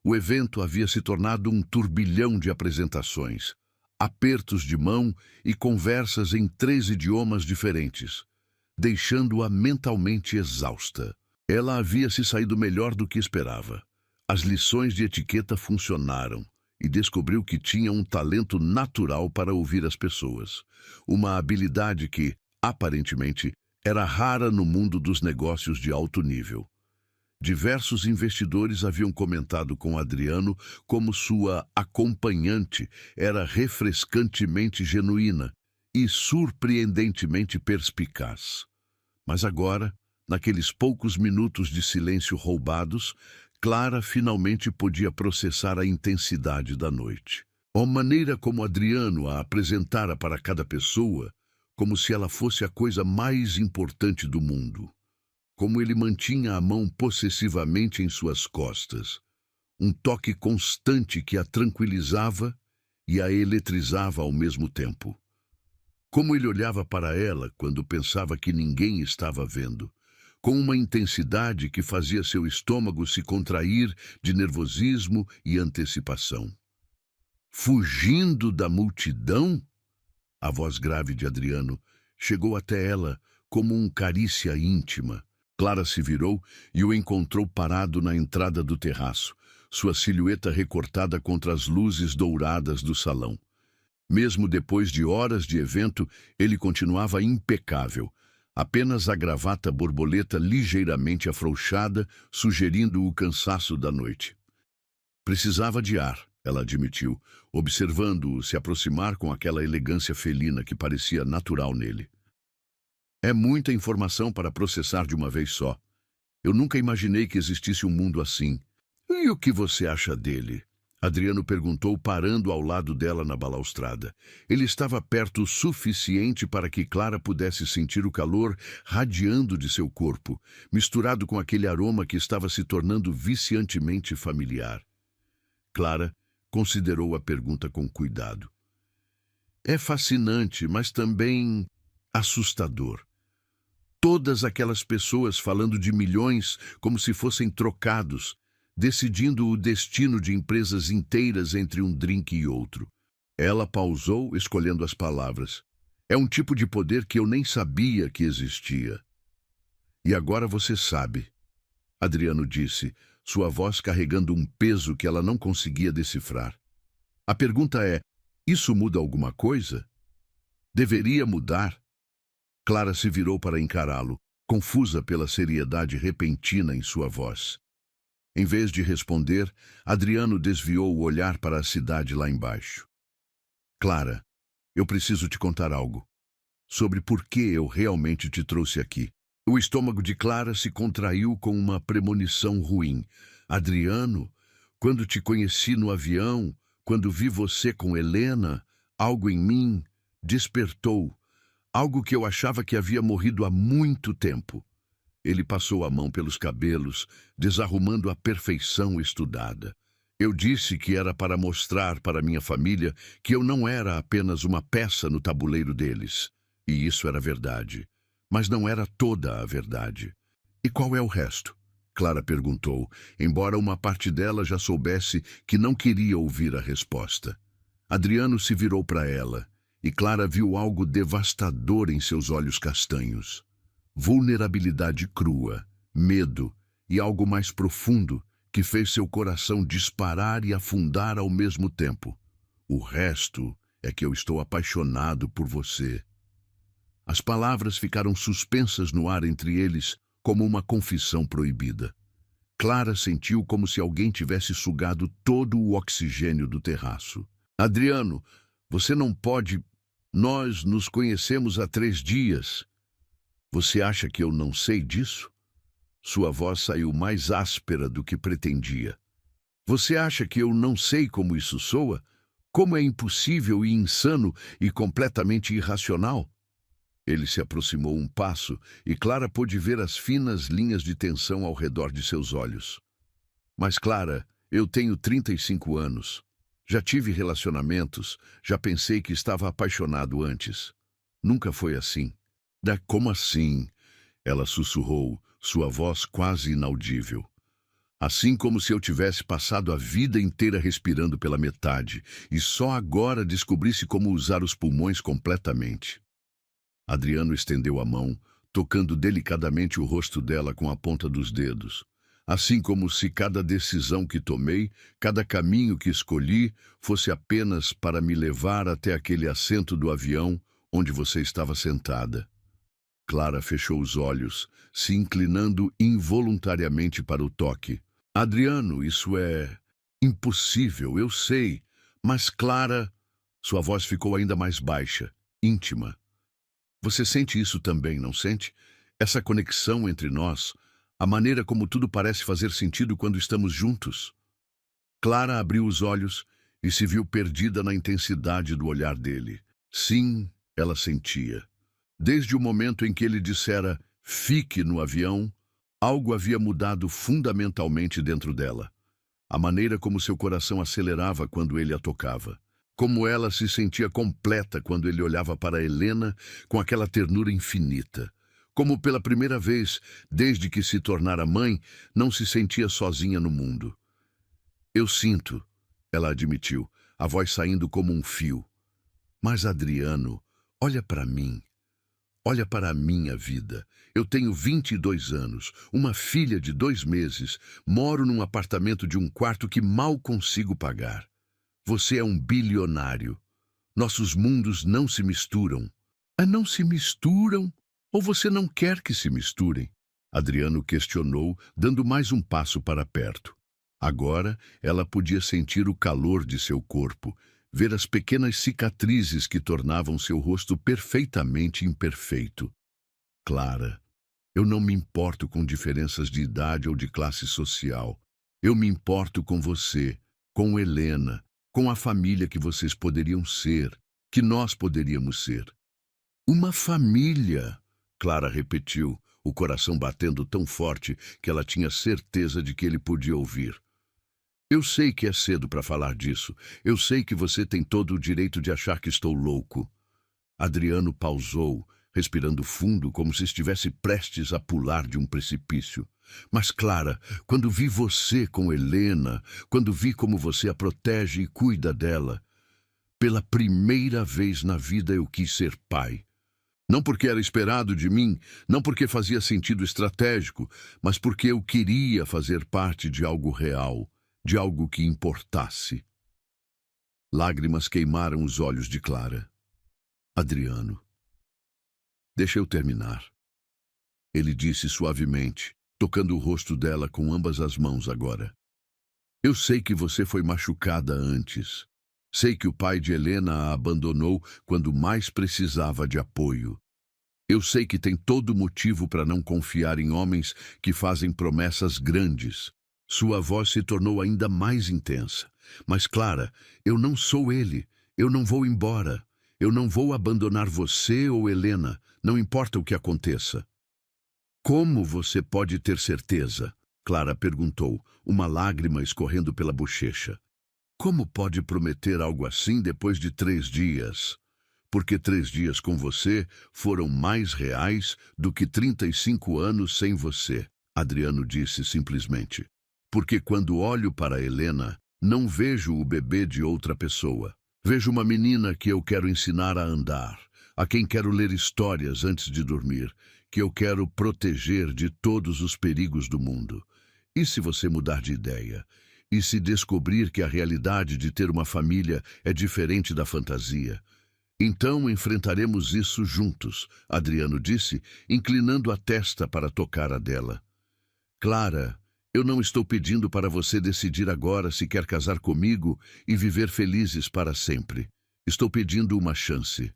O evento havia se tornado um turbilhão de apresentações, apertos de mão e conversas em 3 idiomas diferentes, deixando-a mentalmente exausta. Ela havia se saído melhor do que esperava. As lições de etiqueta funcionaram e descobriu que tinha um talento natural para ouvir as pessoas, uma habilidade que, aparentemente, era rara no mundo dos negócios de alto nível. Diversos investidores haviam comentado com Adriano como sua acompanhante era refrescantemente genuína e surpreendentemente perspicaz. Mas agora, naqueles poucos minutos de silêncio roubados, Clara finalmente podia processar a intensidade da noite. A maneira como Adriano a apresentara para cada pessoa, como se ela fosse a coisa mais importante do mundo. Como ele mantinha a mão possessivamente em suas costas, um toque constante que a tranquilizava e a eletrizava ao mesmo tempo. Como ele olhava para ela quando pensava que ninguém estava vendo, com uma intensidade que fazia seu estômago se contrair de nervosismo e antecipação. Fugindo da multidão? A voz grave de Adriano chegou até ela como uma carícia íntima. Clara se virou e o encontrou parado na entrada do terraço, sua silhueta recortada contra as luzes douradas do salão. Mesmo depois de horas de evento, ele continuava impecável, apenas a gravata borboleta ligeiramente afrouxada, sugerindo o cansaço da noite. Precisava de ar, ela admitiu, observando-o se aproximar com aquela elegância felina que parecia natural nele. É muita informação para processar de uma vez só. Eu nunca imaginei que existisse um mundo assim. E o que você acha dele? Adriano perguntou, parando ao lado dela na balaustrada. Ele estava perto o suficiente para que Clara pudesse sentir o calor radiando de seu corpo, misturado com aquele aroma que estava se tornando viciantemente familiar. Clara considerou a pergunta com cuidado. É fascinante, mas também assustador. Todas aquelas pessoas falando de milhões como se fossem trocados, decidindo o destino de empresas inteiras entre um drink e outro. Ela pausou, escolhendo as palavras. É um tipo de poder que eu nem sabia que existia. E agora você sabe, Adriano disse, sua voz carregando um peso que ela não conseguia decifrar. A pergunta é, isso muda alguma coisa? Deveria mudar? Clara se virou para encará-lo, confusa pela seriedade repentina em sua voz. Em vez de responder, Adriano desviou o olhar para a cidade lá embaixo. Clara, eu preciso te contar algo. Sobre por que eu realmente te trouxe aqui. O estômago de Clara se contraiu com uma premonição ruim. Adriano, quando te conheci no avião, quando vi você com Helena, algo em mim despertou. Algo que eu achava que havia morrido há muito tempo. Ele passou a mão pelos cabelos, desarrumando a perfeição estudada. Eu disse que era para mostrar para minha família que eu não era apenas uma peça no tabuleiro deles. E isso era verdade. Mas não era toda a verdade. E qual é o resto? Clara perguntou, embora uma parte dela já soubesse que não queria ouvir a resposta. Adriano se virou para ela. E Clara viu algo devastador em seus olhos castanhos. Vulnerabilidade crua, medo e algo mais profundo que fez seu coração disparar e afundar ao mesmo tempo. O resto é que eu estou apaixonado por você. As palavras ficaram suspensas no ar entre eles como uma confissão proibida. Clara sentiu como se alguém tivesse sugado todo o oxigênio do terraço. Adriano, você não pode... Nós nos conhecemos há 3 dias. Você acha que eu não sei disso? Sua voz saiu mais áspera do que pretendia. Você acha que eu não sei como isso soa? Como é impossível e insano e completamente irracional? Ele se aproximou um passo e Clara pôde ver as finas linhas de tensão ao redor de seus olhos. Mas, Clara, eu tenho 35 anos. Já tive relacionamentos, já pensei que estava apaixonado antes. Nunca foi assim. Como assim? Ela sussurrou, sua voz quase inaudível. Assim como se eu tivesse passado a vida inteira respirando pela metade e só agora descobrisse como usar os pulmões completamente. Adriano estendeu a mão, tocando delicadamente o rosto dela com a ponta dos dedos. Assim como se cada decisão que tomei, cada caminho que escolhi, fosse apenas para me levar até aquele assento do avião onde você estava sentada. Clara fechou os olhos, se inclinando involuntariamente para o toque. Adriano, isso é impossível, eu sei. Mas Clara... Sua voz ficou ainda mais baixa, íntima. Você sente isso também, não sente? Essa conexão entre nós, a maneira como tudo parece fazer sentido quando estamos juntos. Clara abriu os olhos e se viu perdida na intensidade do olhar dele. Sim, ela sentia. Desde o momento em que ele dissera "fique no avião", algo havia mudado fundamentalmente dentro dela. A maneira como seu coração acelerava quando ele a tocava. Como ela se sentia completa quando ele olhava para Helena com aquela ternura infinita. Como pela primeira vez, desde que se tornara mãe, não se sentia sozinha no mundo. "Eu sinto", ela admitiu, a voz saindo como um fio. "Mas, Adriano, olha para mim. Olha para a minha vida. Eu tenho 22 anos, uma filha de 2 meses, moro num apartamento de um quarto que mal consigo pagar. Você é um bilionário. Nossos mundos não se misturam." Não se misturam? Ou você não quer que se misturem?" Adriano questionou, dando mais um passo para perto. Agora ela podia sentir o calor de seu corpo, ver as pequenas cicatrizes que tornavam seu rosto perfeitamente imperfeito. "Clara, eu não me importo com diferenças de idade ou de classe social. Eu me importo com você, com Helena, com a família que vocês poderiam ser, que nós poderíamos ser." "Uma família", Clara repetiu, o coração batendo tão forte que ela tinha certeza de que ele podia ouvir. "Eu sei que é cedo para falar disso. Eu sei que você tem todo o direito de achar que estou louco." Adriano pausou, respirando fundo como se estivesse prestes a pular de um precipício. "Mas, Clara, quando vi você com Helena, quando vi como você a protege e cuida dela, pela primeira vez na vida eu quis ser pai. Não porque era esperado de mim, não porque fazia sentido estratégico, mas porque eu queria fazer parte de algo real, de algo que importasse." Lágrimas queimaram os olhos de Clara. "Adriano, deixa eu terminar", ele disse suavemente, tocando o rosto dela com ambas as mãos agora. "Eu sei que você foi machucada antes. Sei que o pai de Helena a abandonou quando mais precisava de apoio. Eu sei que tem todo motivo para não confiar em homens que fazem promessas grandes." Sua voz se tornou ainda mais intensa. "Mas, Clara, eu não sou ele. Eu não vou embora. Eu não vou abandonar você ou Helena, não importa o que aconteça." "Como você pode ter certeza?" Clara perguntou, uma lágrima escorrendo pela bochecha. "Como pode prometer algo assim depois de 3 dias? Porque 3 dias com você foram mais reais do que 35 anos sem você", Adriano disse simplesmente. "Porque quando olho para Helena, não vejo o bebê de outra pessoa. Vejo uma menina que eu quero ensinar a andar, a quem quero ler histórias antes de dormir, que eu quero proteger de todos os perigos do mundo. E se você mudar de ideia? E se descobrir que a realidade de ter uma família é diferente da fantasia? Então enfrentaremos isso juntos", Adriano disse, inclinando a testa para tocar a dela. "Clara, eu não estou pedindo para você decidir agora se quer casar comigo e viver felizes para sempre. Estou pedindo uma chance.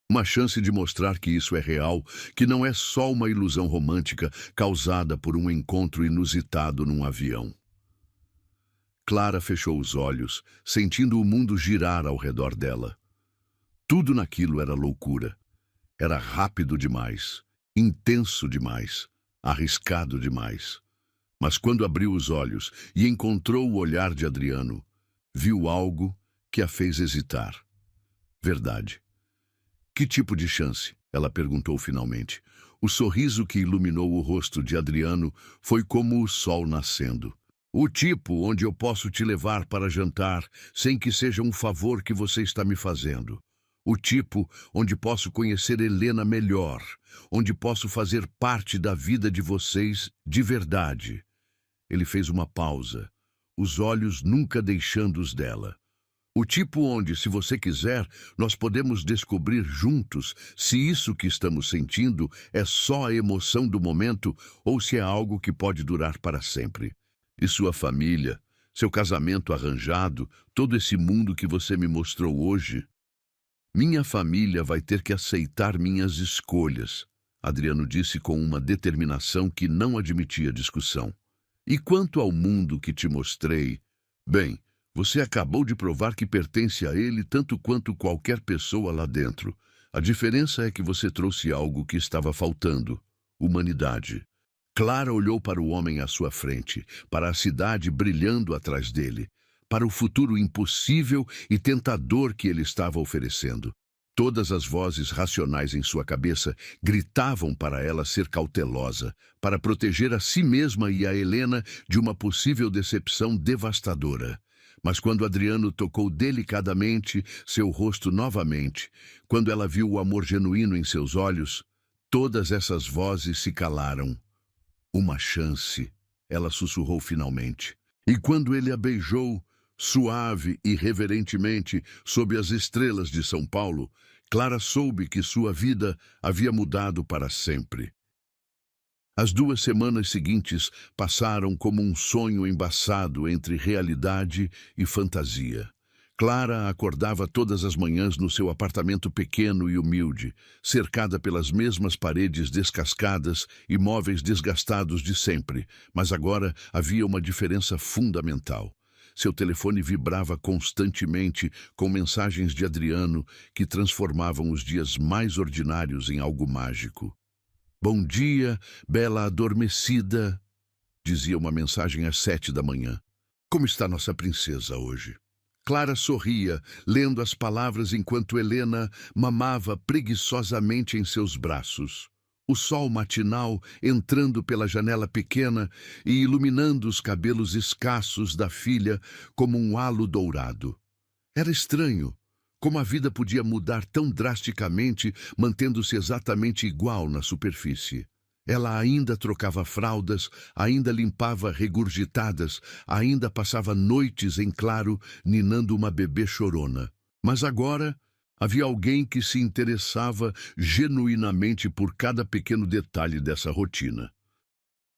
Uma chance de mostrar que isso é real, que não é só uma ilusão romântica causada por um encontro inusitado num avião. Clara fechou os olhos, sentindo o mundo girar ao redor dela. Tudo naquilo era loucura. Era rápido demais, intenso demais, arriscado demais. Mas quando abriu os olhos e encontrou o olhar de Adriano, viu algo que a fez hesitar. Verdade. Que tipo de chance? Ela perguntou finalmente. O sorriso que iluminou o rosto de Adriano foi como o sol nascendo. O tipo onde eu posso te levar para jantar sem que seja um favor que você está me fazendo. O tipo onde posso conhecer Helena melhor, onde posso fazer parte da vida de vocês de verdade. Ele fez uma pausa, os olhos nunca deixando os dela. O tipo onde, se você quiser, nós podemos descobrir juntos se isso que estamos sentindo é só a emoção do momento ou se é algo que pode durar para sempre. E sua família, seu casamento arranjado, todo esse mundo que você me mostrou hoje. Minha família vai ter que aceitar minhas escolhas, Adriano disse com uma determinação que não admitia discussão. E quanto ao mundo que te mostrei, bem, você acabou de provar que pertence a ele tanto quanto qualquer pessoa lá dentro. A diferença é que você trouxe algo que estava faltando: humanidade. Clara olhou para o homem à sua frente, para a cidade brilhando atrás dele, para o futuro impossível e tentador que ele estava oferecendo. Todas as vozes racionais em sua cabeça gritavam para ela ser cautelosa, para proteger a si mesma e a Helena de uma possível decepção devastadora. Mas quando Adriano tocou delicadamente seu rosto novamente, quando ela viu o amor genuíno em seus olhos, todas essas vozes se calaram. Uma chance, ela sussurrou finalmente. E quando ele a beijou, suave e reverentemente, sob as estrelas de São Paulo, Clara soube que sua vida havia mudado para sempre. As 2 semanas seguintes passaram como um sonho embaçado entre realidade e fantasia. Clara acordava todas as manhãs no seu apartamento pequeno e humilde, cercada pelas mesmas paredes descascadas e móveis desgastados de sempre, mas agora havia uma diferença fundamental. Seu telefone vibrava constantemente com mensagens de Adriano que transformavam os dias mais ordinários em algo mágico. Bom dia, bela adormecida, dizia uma mensagem às 7 da manhã. Como está nossa princesa hoje? Clara sorria, lendo as palavras enquanto Helena mamava preguiçosamente em seus braços. O sol matinal entrando pela janela pequena e iluminando os cabelos escassos da filha como um halo dourado. Era estranho como a vida podia mudar tão drasticamente, mantendo-se exatamente igual na superfície. Ela ainda trocava fraldas, ainda limpava regurgitadas, ainda passava noites em claro, ninando uma bebê chorona. Mas agora havia alguém que se interessava genuinamente por cada pequeno detalhe dessa rotina.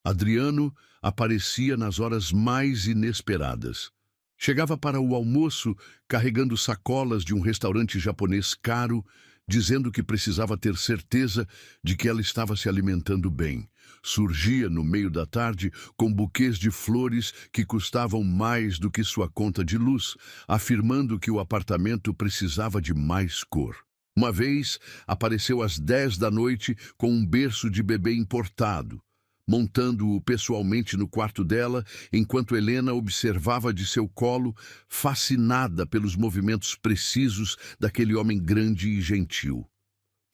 Adriano aparecia nas horas mais inesperadas. Chegava para o almoço carregando sacolas de um restaurante japonês caro, dizendo que precisava ter certeza de que ela estava se alimentando bem. Surgia no meio da tarde com buquês de flores que custavam mais do que sua conta de luz, afirmando que o apartamento precisava de mais cor. Uma vez, apareceu às 10 da noite com um berço de bebê importado, montando-o pessoalmente no quarto dela, enquanto Helena observava de seu colo, fascinada pelos movimentos precisos daquele homem grande e gentil.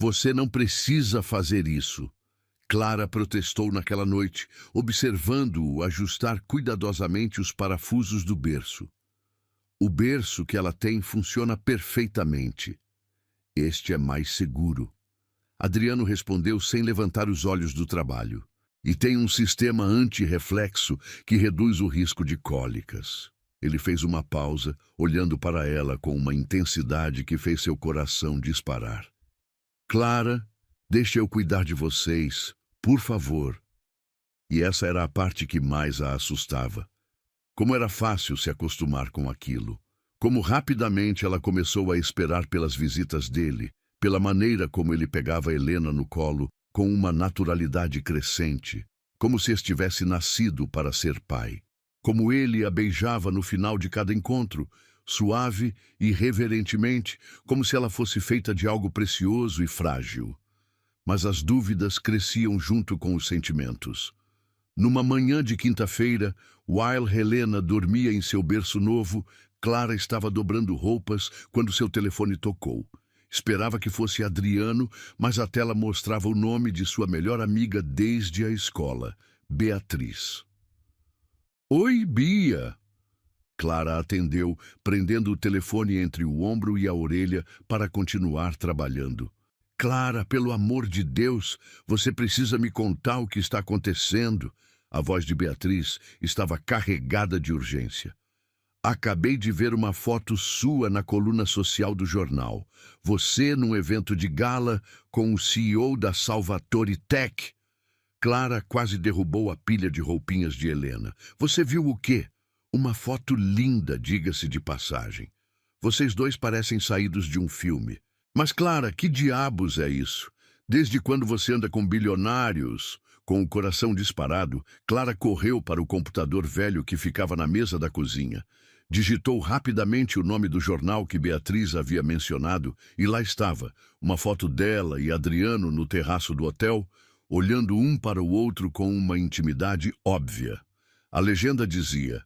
Você não precisa fazer isso, Clara protestou naquela noite, observando-o ajustar cuidadosamente os parafusos do berço. O berço que ela tem funciona perfeitamente. Este é mais seguro. Adriano respondeu sem levantar os olhos do trabalho. E tem um sistema anti-reflexo que reduz o risco de cólicas. Ele fez uma pausa, olhando para ela com uma intensidade que fez seu coração disparar. Clara, deixe eu cuidar de vocês, por favor. E essa era a parte que mais a assustava. Como era fácil se acostumar com aquilo. Como rapidamente ela começou a esperar pelas visitas dele, pela maneira como ele pegava Helena no colo com uma naturalidade crescente, como se estivesse nascido para ser pai. Como ele a beijava no final de cada encontro, suave e reverentemente, como se ela fosse feita de algo precioso e frágil. Mas as dúvidas cresciam junto com os sentimentos. Numa manhã de quinta-feira, while Helena dormia em seu berço novo, Clara estava dobrando roupas quando seu telefone tocou. Esperava que fosse Adriano, mas a tela mostrava o nome de sua melhor amiga desde a escola, Beatriz. Oi, Bia! Clara atendeu, prendendo o telefone entre o ombro e a orelha para continuar trabalhando. Clara, pelo amor de Deus, você precisa me contar o que está acontecendo. A voz de Beatriz estava carregada de urgência. Acabei de ver uma foto sua na coluna social do jornal. Você num evento de gala com o CEO da Salvatore Tech. Clara quase derrubou a pilha de roupinhas de Helena. Você viu o quê? Uma foto linda, diga-se de passagem. Vocês dois parecem saídos de um filme. Mas, Clara, que diabos é isso? Desde quando você anda com bilionários? Com o coração disparado, Clara correu para o computador velho que ficava na mesa da cozinha. Digitou rapidamente o nome do jornal que Beatriz havia mencionado e lá estava, uma foto dela e Adriano no terraço do hotel, olhando um para o outro com uma intimidade óbvia. A legenda dizia: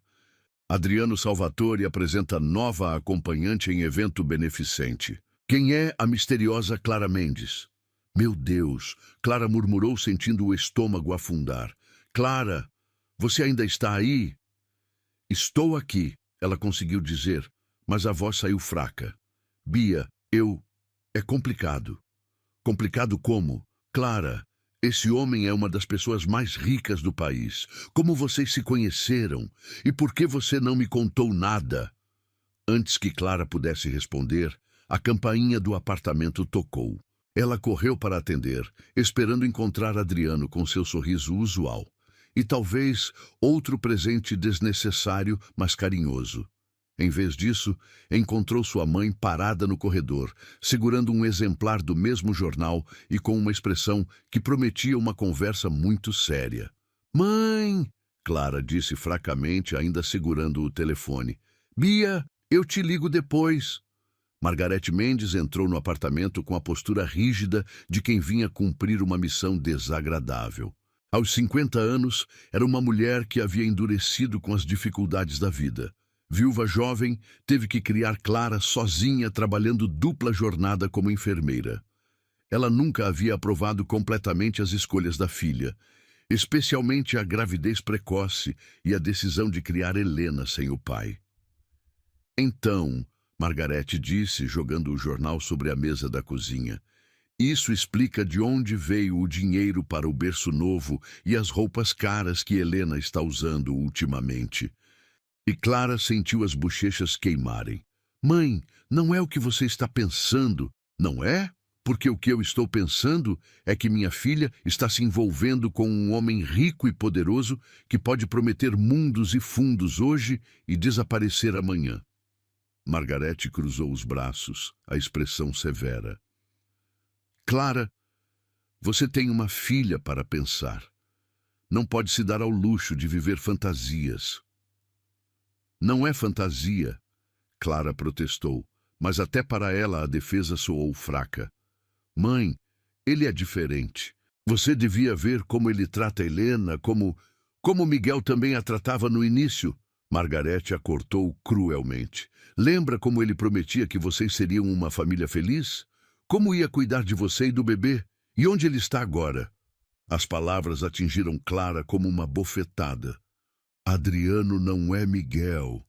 Adriano Salvatore apresenta nova acompanhante em evento beneficente. Quem é a misteriosa Clara Mendes? Meu Deus, Clara murmurou sentindo o estômago afundar. Clara, você ainda está aí? Estou aqui, ela conseguiu dizer, mas a voz saiu fraca. Bia, É complicado. Complicado como? Clara, esse homem é uma das pessoas mais ricas do país. Como vocês se conheceram? E por que você não me contou nada? Antes que Clara pudesse responder, a campainha do apartamento tocou. Ela correu para atender, esperando encontrar Adriano com seu sorriso usual. E talvez outro presente desnecessário, mas carinhoso. Em vez disso, encontrou sua mãe parada no corredor, segurando um exemplar do mesmo jornal e com uma expressão que prometia uma conversa muito séria. Mãe! Clara disse fracamente, ainda segurando o telefone. Bia, eu te ligo depois. Margarete Mendes entrou no apartamento com a postura rígida de quem vinha cumprir uma missão desagradável. Aos 50 anos, era uma mulher que havia endurecido com as dificuldades da vida. Viúva jovem, teve que criar Clara sozinha, trabalhando dupla jornada como enfermeira. Ela nunca havia aprovado completamente as escolhas da filha, especialmente a gravidez precoce e a decisão de criar Helena sem o pai. Então, Margarete disse, jogando o jornal sobre a mesa da cozinha, isso explica de onde veio o dinheiro para o berço novo e as roupas caras que Helena está usando ultimamente. E Clara sentiu as bochechas queimarem. Mãe, não é o que você está pensando, não é? Porque o que eu estou pensando é que minha filha está se envolvendo com um homem rico e poderoso que pode prometer mundos e fundos hoje e desaparecer amanhã. Margarete cruzou os braços, a expressão severa. Clara, você tem uma filha para pensar. Não pode se dar ao luxo de viver fantasias. Não é fantasia, Clara protestou, mas até para ela a defesa soou fraca. Mãe, ele é diferente. Você devia ver como ele trata Helena, como Miguel também a tratava no início. Margarete a cortou cruelmente. Lembra como ele prometia que vocês seriam uma família feliz? Como ia cuidar de você e do bebê? E onde ele está agora? As palavras atingiram Clara como uma bofetada. Adriano não é Miguel.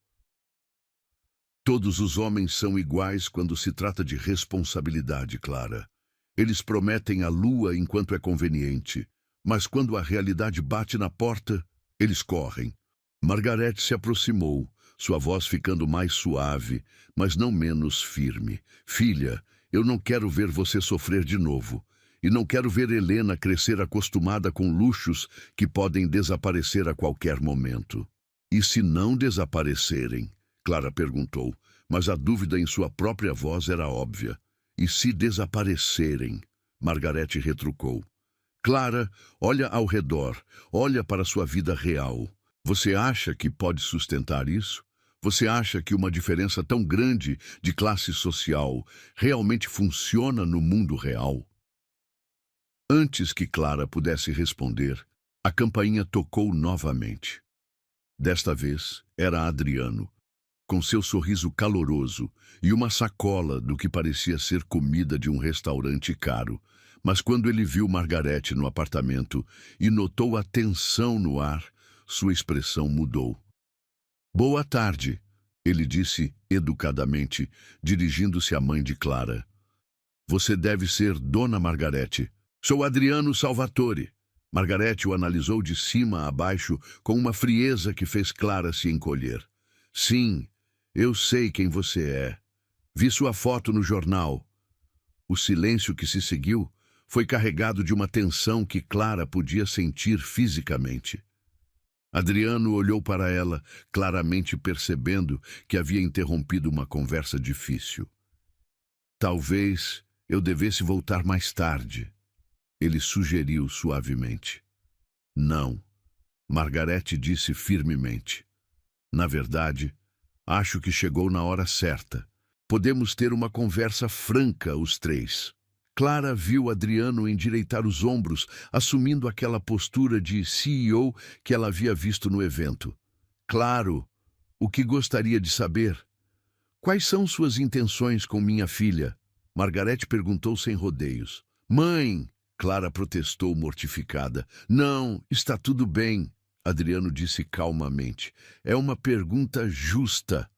Todos os homens são iguais quando se trata de responsabilidade, Clara. Eles prometem a lua enquanto é conveniente, mas quando a realidade bate na porta, eles correm. Margarete se aproximou, sua voz ficando mais suave, mas não menos firme. Filha, eu não quero ver você sofrer de novo. E não quero ver Helena crescer acostumada com luxos que podem desaparecer a qualquer momento. E se não desaparecerem? Clara perguntou, mas a dúvida em sua própria voz era óbvia. e se desaparecerem, Margarete retrucou. Clara, olha ao redor, olha para sua vida real. Você acha que pode sustentar isso? Você acha que uma diferença tão grande de classe social realmente funciona no mundo real? Antes que Clara pudesse responder, a campainha tocou novamente. Desta vez era Adriano, com seu sorriso caloroso e uma sacola do que parecia ser comida de um restaurante caro. Mas quando ele viu Margarete no apartamento e notou a tensão no ar, sua expressão mudou. Boa tarde, ele disse educadamente, dirigindo-se à mãe de Clara. Você deve ser Dona Margarete. Sou Adriano Salvatore. Margarete o analisou de cima a baixo com uma frieza que fez Clara se encolher. Sim, eu sei quem você é. Vi sua foto no jornal. O silêncio que se seguiu foi carregado de uma tensão que Clara podia sentir fisicamente. Adriano olhou para ela, claramente percebendo que havia interrompido uma conversa difícil. Talvez eu devesse voltar mais tarde, ele sugeriu suavemente. Não, Margarete disse firmemente. Na verdade, acho que chegou na hora certa. Podemos ter uma conversa franca, os três. Clara viu Adriano endireitar os ombros, assumindo aquela postura de CEO que ela havia visto no evento. Claro, o que gostaria de saber? Quais são suas intenções com minha filha? Margarete perguntou sem rodeios. Mãe! Clara protestou mortificada. Não, está tudo bem, Adriano disse calmamente. É uma pergunta justa.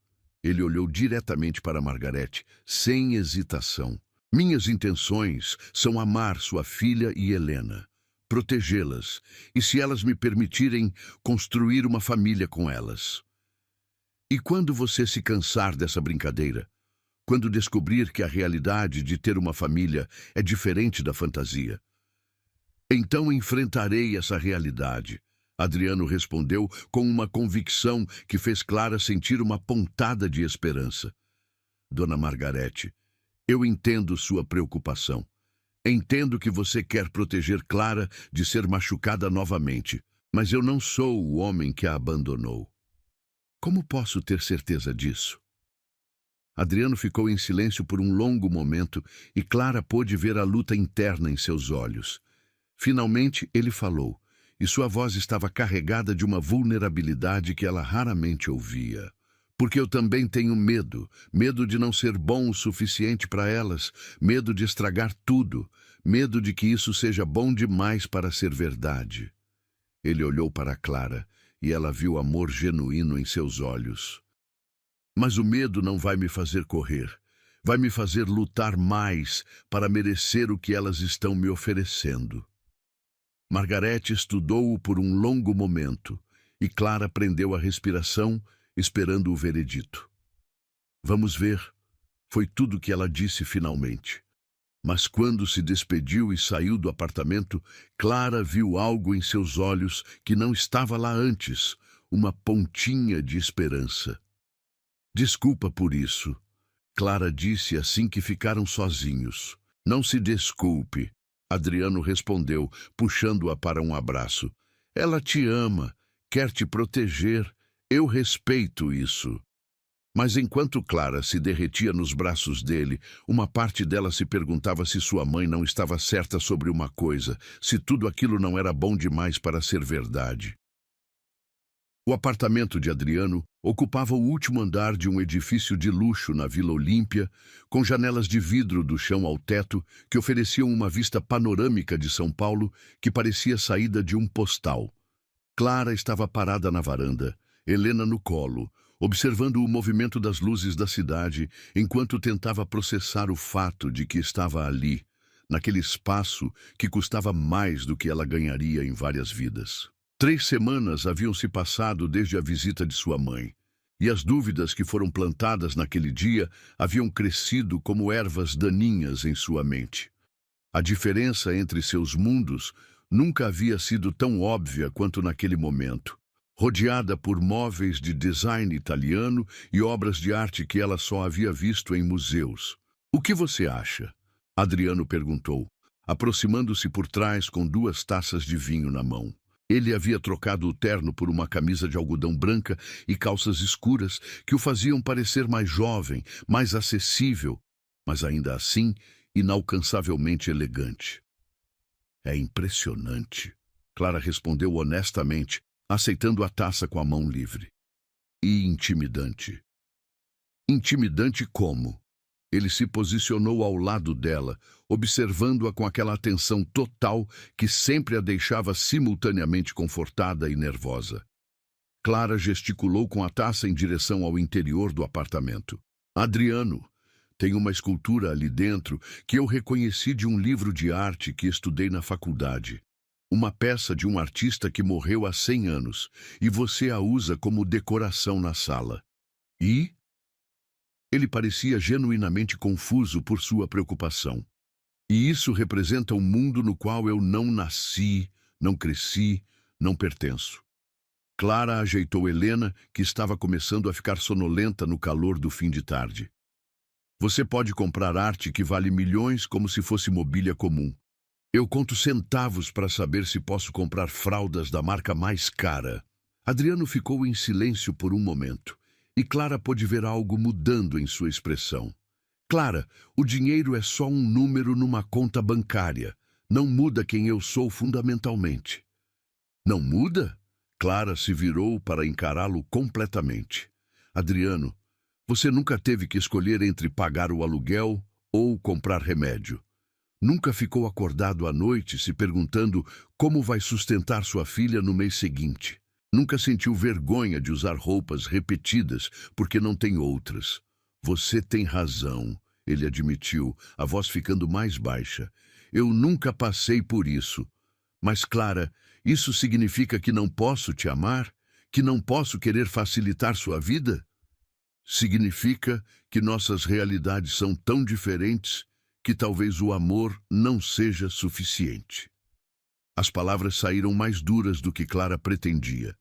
Ele olhou diretamente para Margarete, sem hesitação. Minhas intenções são amar sua filha e Helena, protegê-las, e se elas me permitirem, construir uma família com elas. E quando você se cansar dessa brincadeira, quando descobrir que a realidade de ter uma família é diferente da fantasia, então enfrentarei essa realidade. Adriano respondeu com uma convicção que fez Clara sentir uma pontada de esperança. Dona Margarete, eu entendo sua preocupação. Entendo que você quer proteger Clara de ser machucada novamente, mas eu não sou o homem que a abandonou. Como posso ter certeza disso? Adriano ficou em silêncio por um longo momento e Clara pôde ver a luta interna em seus olhos. Finalmente ele falou, e sua voz estava carregada de uma vulnerabilidade que ela raramente ouvia. Porque eu também tenho medo, medo de não ser bom o suficiente para elas, medo de estragar tudo, medo de que isso seja bom demais para ser verdade. Ele olhou para Clara e ela viu amor genuíno em seus olhos. Mas o medo não vai me fazer correr, vai me fazer lutar mais para merecer o que elas estão me oferecendo. Margarete estudou-o por um longo momento e Clara prendeu a respiração, esperando o veredito. Vamos ver, foi tudo que ela disse finalmente. Mas quando se despediu e saiu do apartamento, Clara viu algo em seus olhos que não estava lá antes, uma pontinha de esperança. Desculpa por isso, Clara disse assim que ficaram sozinhos. Não se desculpe, Adriano respondeu, puxando-a para um abraço. Ela te ama, quer te proteger. Eu respeito isso. Mas enquanto Clara se derretia nos braços dele, uma parte dela se perguntava se sua mãe não estava certa sobre uma coisa, se tudo aquilo não era bom demais para ser verdade. O apartamento de Adriano ocupava o último andar de um edifício de luxo na Vila Olímpia, com janelas de vidro do chão ao teto que ofereciam uma vista panorâmica de São Paulo que parecia saída de um postal. Clara estava parada na varanda, Helena no colo, observando o movimento das luzes da cidade enquanto tentava processar o fato de que estava ali, naquele espaço que custava mais do que ela ganharia em várias vidas. 3 semanas haviam se passado desde a visita de sua mãe, e as dúvidas que foram plantadas naquele dia haviam crescido como ervas daninhas em sua mente. A diferença entre seus mundos nunca havia sido tão óbvia quanto naquele momento. Rodeada por móveis de design italiano e obras de arte que ela só havia visto em museus. O que você acha? Adriano perguntou, aproximando-se por trás com 2 taças de vinho na mão. Ele havia trocado o terno por uma camisa de algodão branca e calças escuras que o faziam parecer mais jovem, mais acessível, mas ainda assim inalcançavelmente elegante. É impressionante, Clara respondeu honestamente, aceitando a taça com a mão livre. E intimidante. Intimidante como? Ele se posicionou ao lado dela, observando-a com aquela atenção total que sempre a deixava simultaneamente confortada e nervosa. Clara gesticulou com a taça em direção ao interior do apartamento. Adriano, tem uma escultura ali dentro que eu reconheci de um livro de arte que estudei na faculdade. Uma peça de um artista que morreu há 100 anos, e você a usa como decoração na sala. E? Ele parecia genuinamente confuso por sua preocupação. E isso representa um mundo no qual eu não nasci, não cresci, não pertenço. Clara ajeitou Helena, que estava começando a ficar sonolenta no calor do fim de tarde. Você pode comprar arte que vale milhões como se fosse mobília comum. Eu conto centavos para saber se posso comprar fraldas da marca mais cara. Adriano ficou em silêncio por um momento, e Clara pôde ver algo mudando em sua expressão. Clara, o dinheiro é só um número numa conta bancária. Não muda quem eu sou fundamentalmente. Não muda? Clara se virou para encará-lo completamente. Adriano, você nunca teve que escolher entre pagar o aluguel ou comprar remédio. Nunca ficou acordado à noite se perguntando como vai sustentar sua filha no mês seguinte. Nunca sentiu vergonha de usar roupas repetidas porque não tem outras. Você tem razão, ele admitiu, a voz ficando mais baixa. Eu nunca passei por isso. Mas, Clara, isso significa que não posso te amar? Que não posso querer facilitar sua vida? Significa que nossas realidades são tão diferentes que talvez o amor não seja suficiente. As palavras saíram mais duras do que Clara pretendia,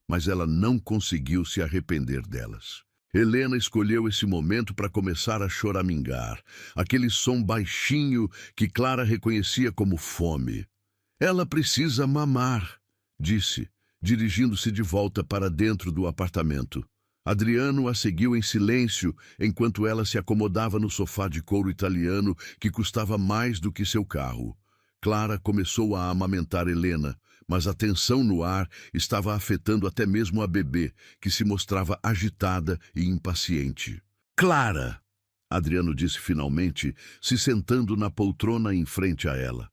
mas ela não conseguiu se arrepender delas. Helena escolheu esse momento para começar a choramingar, aquele som baixinho que Clara reconhecia como fome. Ela precisa mamar, disse, dirigindo-se de volta para dentro do apartamento. Adriano a seguiu em silêncio enquanto ela se acomodava no sofá de couro italiano que custava mais do que seu carro. Clara começou a amamentar Helena, mas a tensão no ar estava afetando até mesmo a bebê, que se mostrava agitada e impaciente. Clara! Adriano disse finalmente, se sentando na poltrona em frente a ela.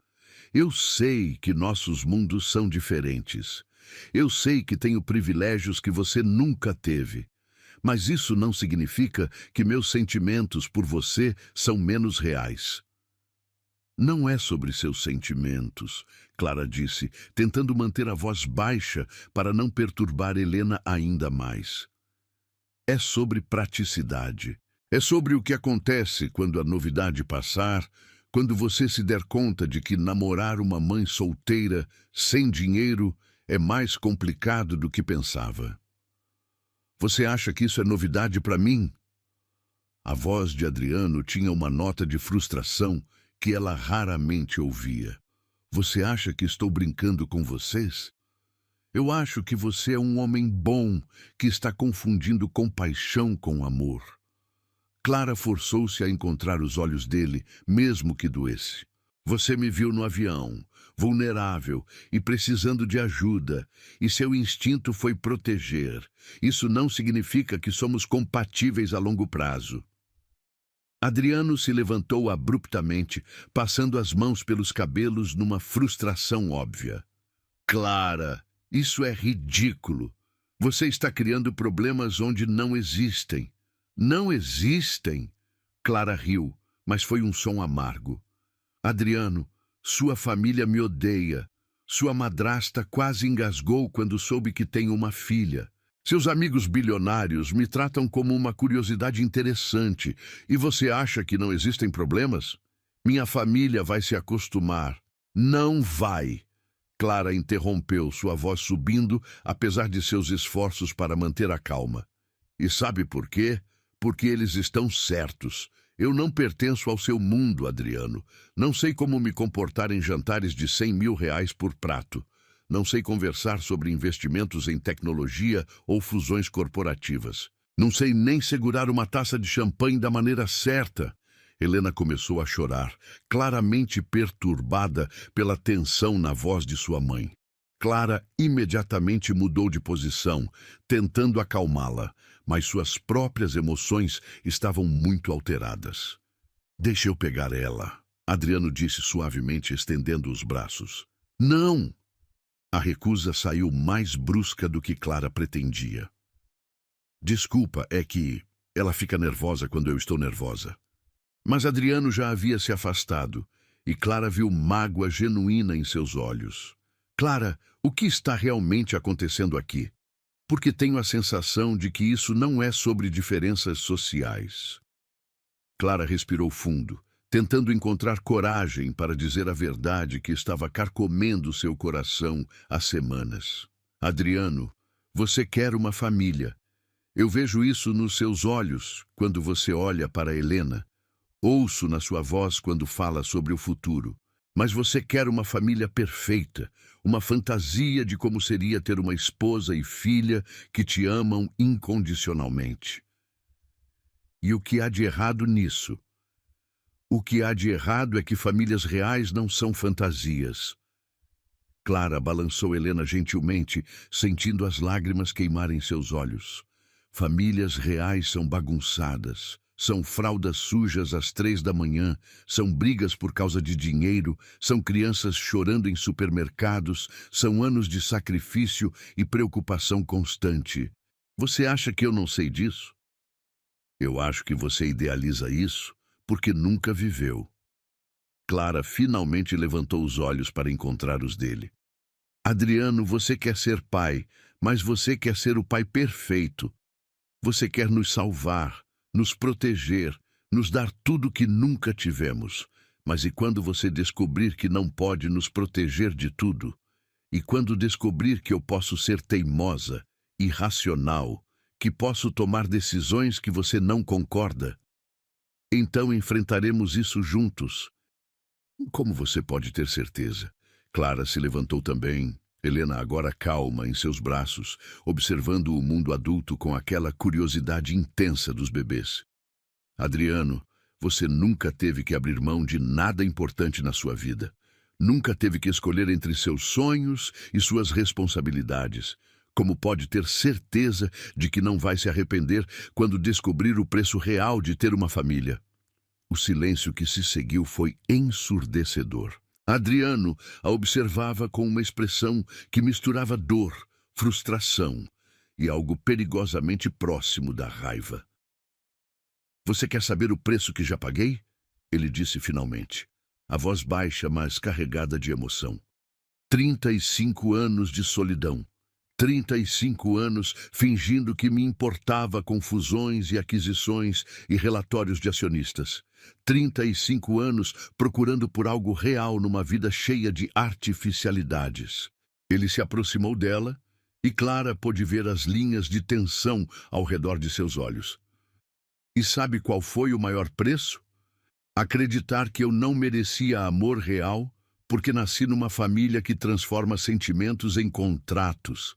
Eu sei que nossos mundos são diferentes. Eu sei que tenho privilégios que você nunca teve. Mas isso não significa que meus sentimentos por você são menos reais. Não é sobre seus sentimentos, Clara disse, tentando manter a voz baixa para não perturbar Helena ainda mais. É sobre praticidade. É sobre o que acontece quando a novidade passar, quando você se der conta de que namorar uma mãe solteira, sem dinheiro, é mais complicado do que pensava. Você acha que isso é novidade para mim? A voz de Adriano tinha uma nota de frustração que ela raramente ouvia. Você acha que estou brincando com vocês? Eu acho que você é um homem bom que está confundindo compaixão com amor. Clara forçou-se a encontrar os olhos dele, mesmo que doesse. Você me viu no avião, vulnerável e precisando de ajuda, e seu instinto foi proteger. Isso não significa que somos compatíveis a longo prazo. Adriano se levantou abruptamente, passando as mãos pelos cabelos numa frustração óbvia. Clara, isso é ridículo. Você está criando problemas onde não existem. Não existem? Clara riu, mas foi um som amargo. Adriano, sua família me odeia. Sua madrasta quase engasgou quando soube que tenho uma filha. Seus amigos bilionários me tratam como uma curiosidade interessante. E você acha que não existem problemas? Minha família vai se acostumar. Não vai. Clara interrompeu, sua voz subindo, apesar de seus esforços para manter a calma. E sabe por quê? Porque eles estão certos. Eu não pertenço ao seu mundo, Adriano. Não sei como me comportar em jantares de R$ 100.000 por prato. Não sei conversar sobre investimentos em tecnologia ou fusões corporativas. Não sei nem segurar uma taça de champanhe da maneira certa. Helena começou a chorar, claramente perturbada pela tensão na voz de sua mãe. Clara imediatamente mudou de posição, tentando acalmá-la, mas suas próprias emoções estavam muito alteradas. Deixa eu pegar ela, Adriano disse suavemente, estendendo os braços. Não! A recusa saiu mais brusca do que Clara pretendia. Desculpa, é que ela fica nervosa quando eu estou nervosa. Mas Adriano já havia se afastado, e Clara viu mágoa genuína em seus olhos. Clara, o que está realmente acontecendo aqui? Porque tenho a sensação de que isso não é sobre diferenças sociais. Clara respirou fundo, tentando encontrar coragem para dizer a verdade que estava carcomendo seu coração há semanas. Adriano, você quer uma família. Eu vejo isso nos seus olhos quando você olha para Helena. Ouço na sua voz quando fala sobre o futuro. Mas você quer uma família perfeita, uma fantasia de como seria ter uma esposa e filha que te amam incondicionalmente. E o que há de errado nisso? O que há de errado é que famílias reais não são fantasias. Clara balançou Helena gentilmente, sentindo as lágrimas queimarem seus olhos. Famílias reais são bagunçadas. São fraldas sujas às 3 da manhã, são brigas por causa de dinheiro, são crianças chorando em supermercados, são anos de sacrifício e preocupação constante. Você acha que eu não sei disso? Eu acho que você idealiza isso porque nunca viveu. Clara finalmente levantou os olhos para encontrar os dele. Adriano, você quer ser pai, mas você quer ser o pai perfeito. Você quer nos salvar, nos proteger, nos dar tudo que nunca tivemos. Mas e quando você descobrir que não pode nos proteger de tudo? E quando descobrir que eu posso ser teimosa, irracional, que posso tomar decisões que você não concorda? Então enfrentaremos isso juntos. Como você pode ter certeza? Clara se levantou também. Helena, agora calma, em seus braços, observando o mundo adulto com aquela curiosidade intensa dos bebês. Adriano, você nunca teve que abrir mão de nada importante na sua vida. Nunca teve que escolher entre seus sonhos e suas responsabilidades. Como pode ter certeza de que não vai se arrepender quando descobrir o preço real de ter uma família? O silêncio que se seguiu foi ensurdecedor. Adriano a observava com uma expressão que misturava dor, frustração e algo perigosamente próximo da raiva. Você quer saber o preço que já paguei? Ele disse finalmente, a voz baixa, mas carregada de emoção. 35 anos de solidão. 35 anos fingindo que me importava com fusões e aquisições e relatórios de acionistas. 35 anos procurando por algo real numa vida cheia de artificialidades. Ele se aproximou dela e Clara pôde ver as linhas de tensão ao redor de seus olhos. E sabe qual foi o maior preço? Acreditar que eu não merecia amor real porque nasci numa família que transforma sentimentos em contratos.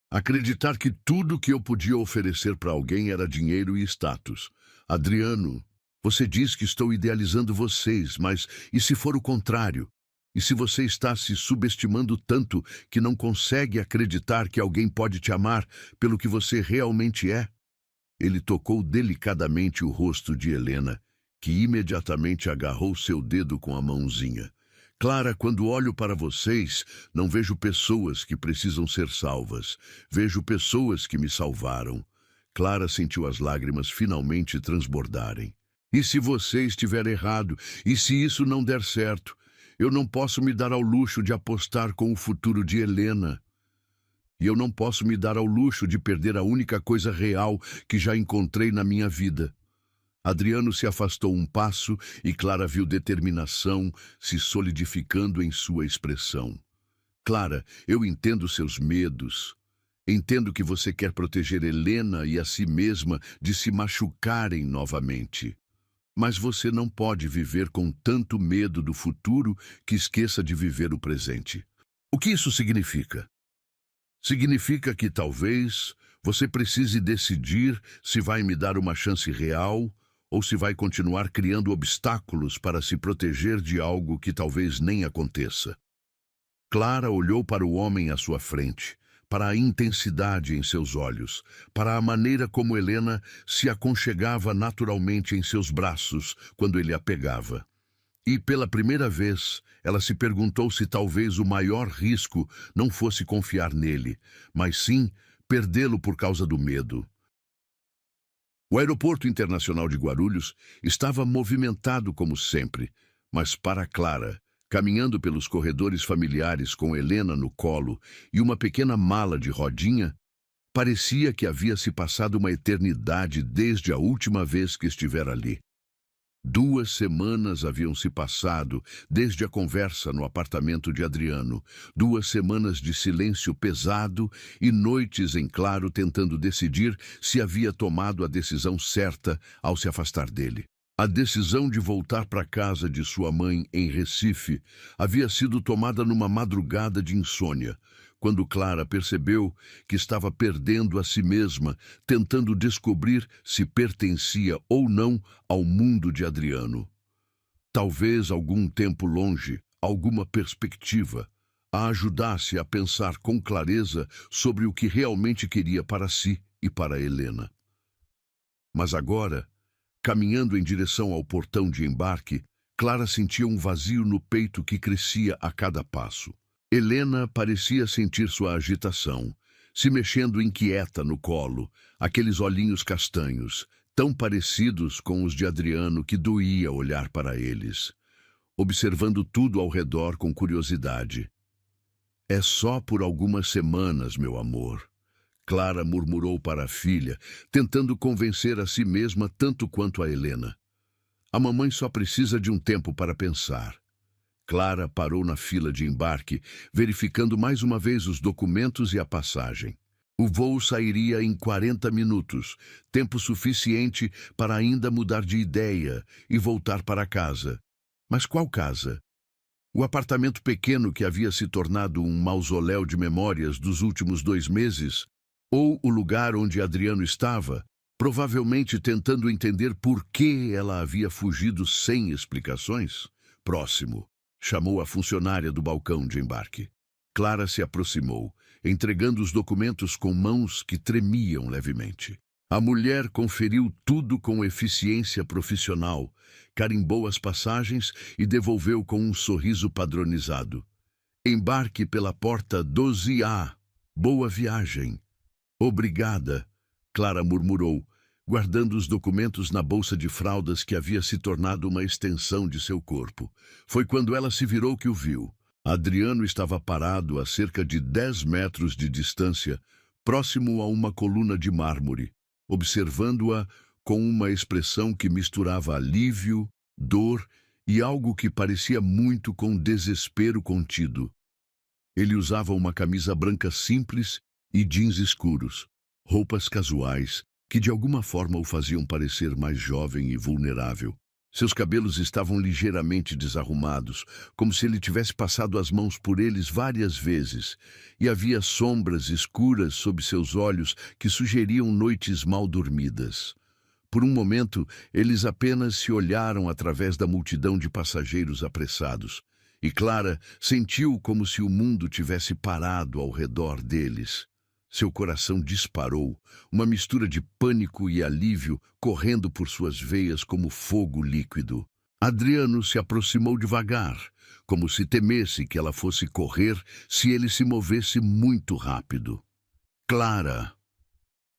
Acreditar que tudo que eu podia oferecer para alguém era dinheiro e status. Adriano, você diz que estou idealizando vocês, mas e se for o contrário? E se você está se subestimando tanto que não consegue acreditar que alguém pode te amar pelo que você realmente é? Ele tocou delicadamente o rosto de Helena, que imediatamente agarrou seu dedo com a mãozinha. Clara, quando olho para vocês, não vejo pessoas que precisam ser salvas. Vejo pessoas que me salvaram. Clara sentiu as lágrimas finalmente transbordarem. E se você estiver errado? E se isso não der certo? Eu não posso me dar ao luxo de apostar com o futuro de Helena. E eu não posso me dar ao luxo de perder a única coisa real que já encontrei na minha vida. Adriano se afastou um passo e Clara viu determinação se solidificando em sua expressão. Clara, eu entendo seus medos. Entendo que você quer proteger Helena e a si mesma de se machucarem novamente. Mas você não pode viver com tanto medo do futuro que esqueça de viver o presente. O que isso significa? Significa que talvez você precise decidir se vai me dar uma chance real ou se vai continuar criando obstáculos para se proteger de algo que talvez nem aconteça. Clara olhou para o homem à sua frente, para a intensidade em seus olhos, para a maneira como Helena se aconchegava naturalmente em seus braços quando ele a pegava. E, pela primeira vez, ela se perguntou se talvez o maior risco não fosse confiar nele, mas sim perdê-lo por causa do medo. O aeroporto internacional de Guarulhos estava movimentado como sempre, mas para Clara, caminhando pelos corredores familiares com Helena no colo e uma pequena mala de rodinha, parecia que havia se passado uma eternidade desde a última vez que estivera ali. 2 semanas haviam se passado desde a conversa no apartamento de Adriano, 2 semanas de silêncio pesado e noites em claro tentando decidir se havia tomado a decisão certa ao se afastar dele. A decisão de voltar para a casa de sua mãe em Recife havia sido tomada numa madrugada de insônia, quando Clara percebeu que estava perdendo a si mesma, tentando descobrir se pertencia ou não ao mundo de Adriano. Talvez algum tempo longe, alguma perspectiva, a ajudasse a pensar com clareza sobre o que realmente queria para si e para Helena. Mas agora, caminhando em direção ao portão de embarque, Clara sentia um vazio no peito que crescia a cada passo. Helena parecia sentir sua agitação, se mexendo inquieta no colo, aqueles olhinhos castanhos, tão parecidos com os de Adriano que doía olhar para eles, observando tudo ao redor com curiosidade. "É só por algumas semanas, meu amor", Clara murmurou para a filha, tentando convencer a si mesma tanto quanto a Helena. "A mamãe só precisa de um tempo para pensar." Clara parou na fila de embarque, verificando mais uma vez os documentos e a passagem. O voo sairia em 40 minutos, tempo suficiente para ainda mudar de ideia e voltar para casa. Mas qual casa? O apartamento pequeno que havia se tornado um mausoléu de memórias dos últimos 2 meses? Ou o lugar onde Adriano estava, provavelmente tentando entender por que ela havia fugido sem explicações? "Próximo", chamou a funcionária do balcão de embarque. Clara se aproximou, entregando os documentos com mãos que tremiam levemente. A mulher conferiu tudo com eficiência profissional, carimbou as passagens e devolveu com um sorriso padronizado. "Embarque pela porta 12A. Boa viagem." "Obrigada", Clara murmurou, guardando os documentos na bolsa de fraldas que havia se tornado uma extensão de seu corpo. Foi quando ela se virou que o viu. Adriano estava parado a cerca de 10 metros de distância, próximo a uma coluna de mármore, observando-a com uma expressão que misturava alívio, dor e algo que parecia muito com desespero contido. Ele usava uma camisa branca simples e jeans escuros, roupas casuais, que de alguma forma o faziam parecer mais jovem e vulnerável. Seus cabelos estavam ligeiramente desarrumados, como se ele tivesse passado as mãos por eles várias vezes, e havia sombras escuras sob seus olhos que sugeriam noites mal dormidas. Por um momento, eles apenas se olharam através da multidão de passageiros apressados, e Clara sentiu como se o mundo tivesse parado ao redor deles. Seu coração disparou, uma mistura de pânico e alívio correndo por suas veias como fogo líquido. Adriano se aproximou devagar, como se temesse que ela fosse correr se ele se movesse muito rápido. "Clara."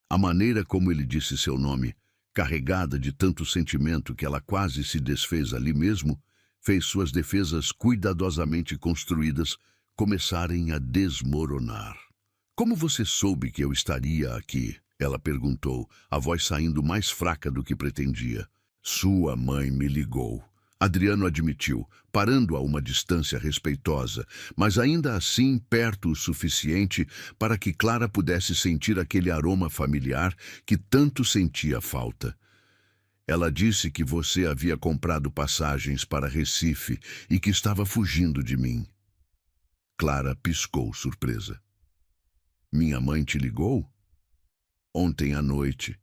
A maneira como ele disse seu nome, carregada de tanto sentimento que ela quase se desfez ali mesmo, fez suas defesas cuidadosamente construídas começarem a desmoronar. "Como você soube que eu estaria aqui?" ela perguntou, a voz saindo mais fraca do que pretendia. "Sua mãe me ligou." Adriano admitiu, parando a uma distância respeitosa, mas ainda assim perto o suficiente para que Clara pudesse sentir aquele aroma familiar que tanto sentia falta. Ela disse que você havia comprado passagens para Recife e que estava fugindo de mim. Clara piscou, surpresa. Minha mãe te ligou? Ontem à noite.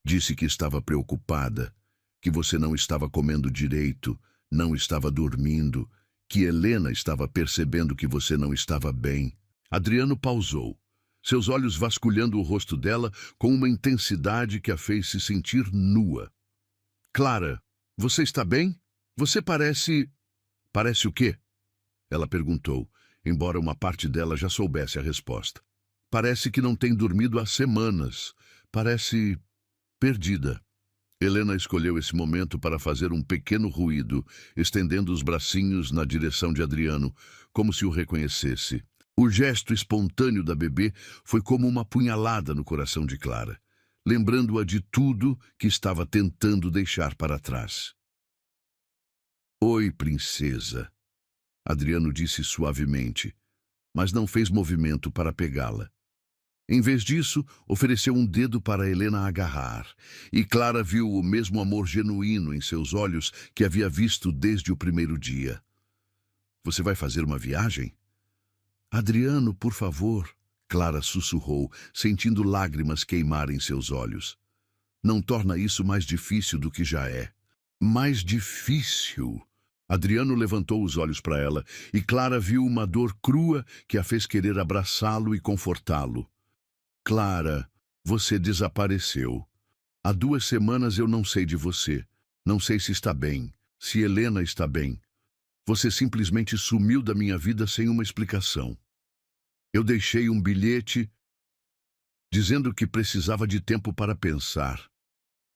Disse que estava preocupada, que você não estava comendo direito, não estava dormindo, que Helena estava percebendo que você não estava bem. Adriano pausou, seus olhos vasculhando o rosto dela com uma intensidade que a fez se sentir nua. Clara, você está bem? Você parece... Parece o quê? Ela perguntou, embora uma parte dela já soubesse a resposta. Parece que não tem dormido há semanas. Parece... perdida. Helena escolheu esse momento para fazer um pequeno ruído, estendendo os bracinhos na direção de Adriano, como se o reconhecesse. O gesto espontâneo da bebê foi como uma punhalada no coração de Clara, lembrando-a de tudo que estava tentando deixar para trás. Oi, princesa, Adriano disse suavemente, mas não fez movimento para pegá-la. Em vez disso, ofereceu um dedo para Helena agarrar, e Clara viu o mesmo amor genuíno em seus olhos que havia visto desde o primeiro dia. Você vai fazer uma viagem? Adriano, por favor, Clara sussurrou, sentindo lágrimas queimarem seus olhos. Não torna isso mais difícil do que já é. Mais difícil? Adriano levantou os olhos para ela, e Clara viu uma dor crua que a fez querer abraçá-lo e confortá-lo. Clara, você desapareceu. Há 2 semanas eu não sei de você. Não sei se está bem, se Helena está bem. Você simplesmente sumiu da minha vida sem uma explicação. Eu deixei um bilhete dizendo que precisava de tempo para pensar.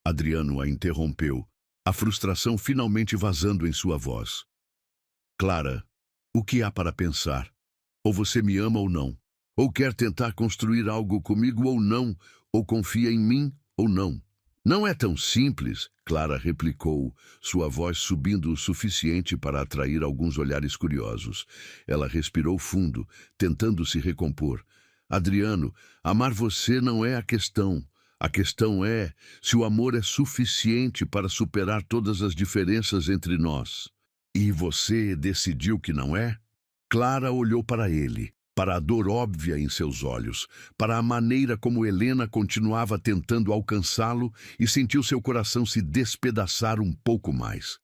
Adriano a interrompeu, a frustração finalmente vazando em sua voz. Clara, o que há para pensar? Ou você me ama ou não? Ou quer tentar construir algo comigo ou não, ou confia em mim ou não. Não é tão simples, Clara replicou, sua voz subindo o suficiente para atrair alguns olhares curiosos. Ela respirou fundo, tentando se recompor. Adriano, amar você não é a questão. A questão é se o amor é suficiente para superar todas as diferenças entre nós. E você decidiu que não é? Clara olhou para ele, para a dor óbvia em seus olhos, para a maneira como Helena continuava tentando alcançá-lo e sentiu seu coração se despedaçar um pouco mais.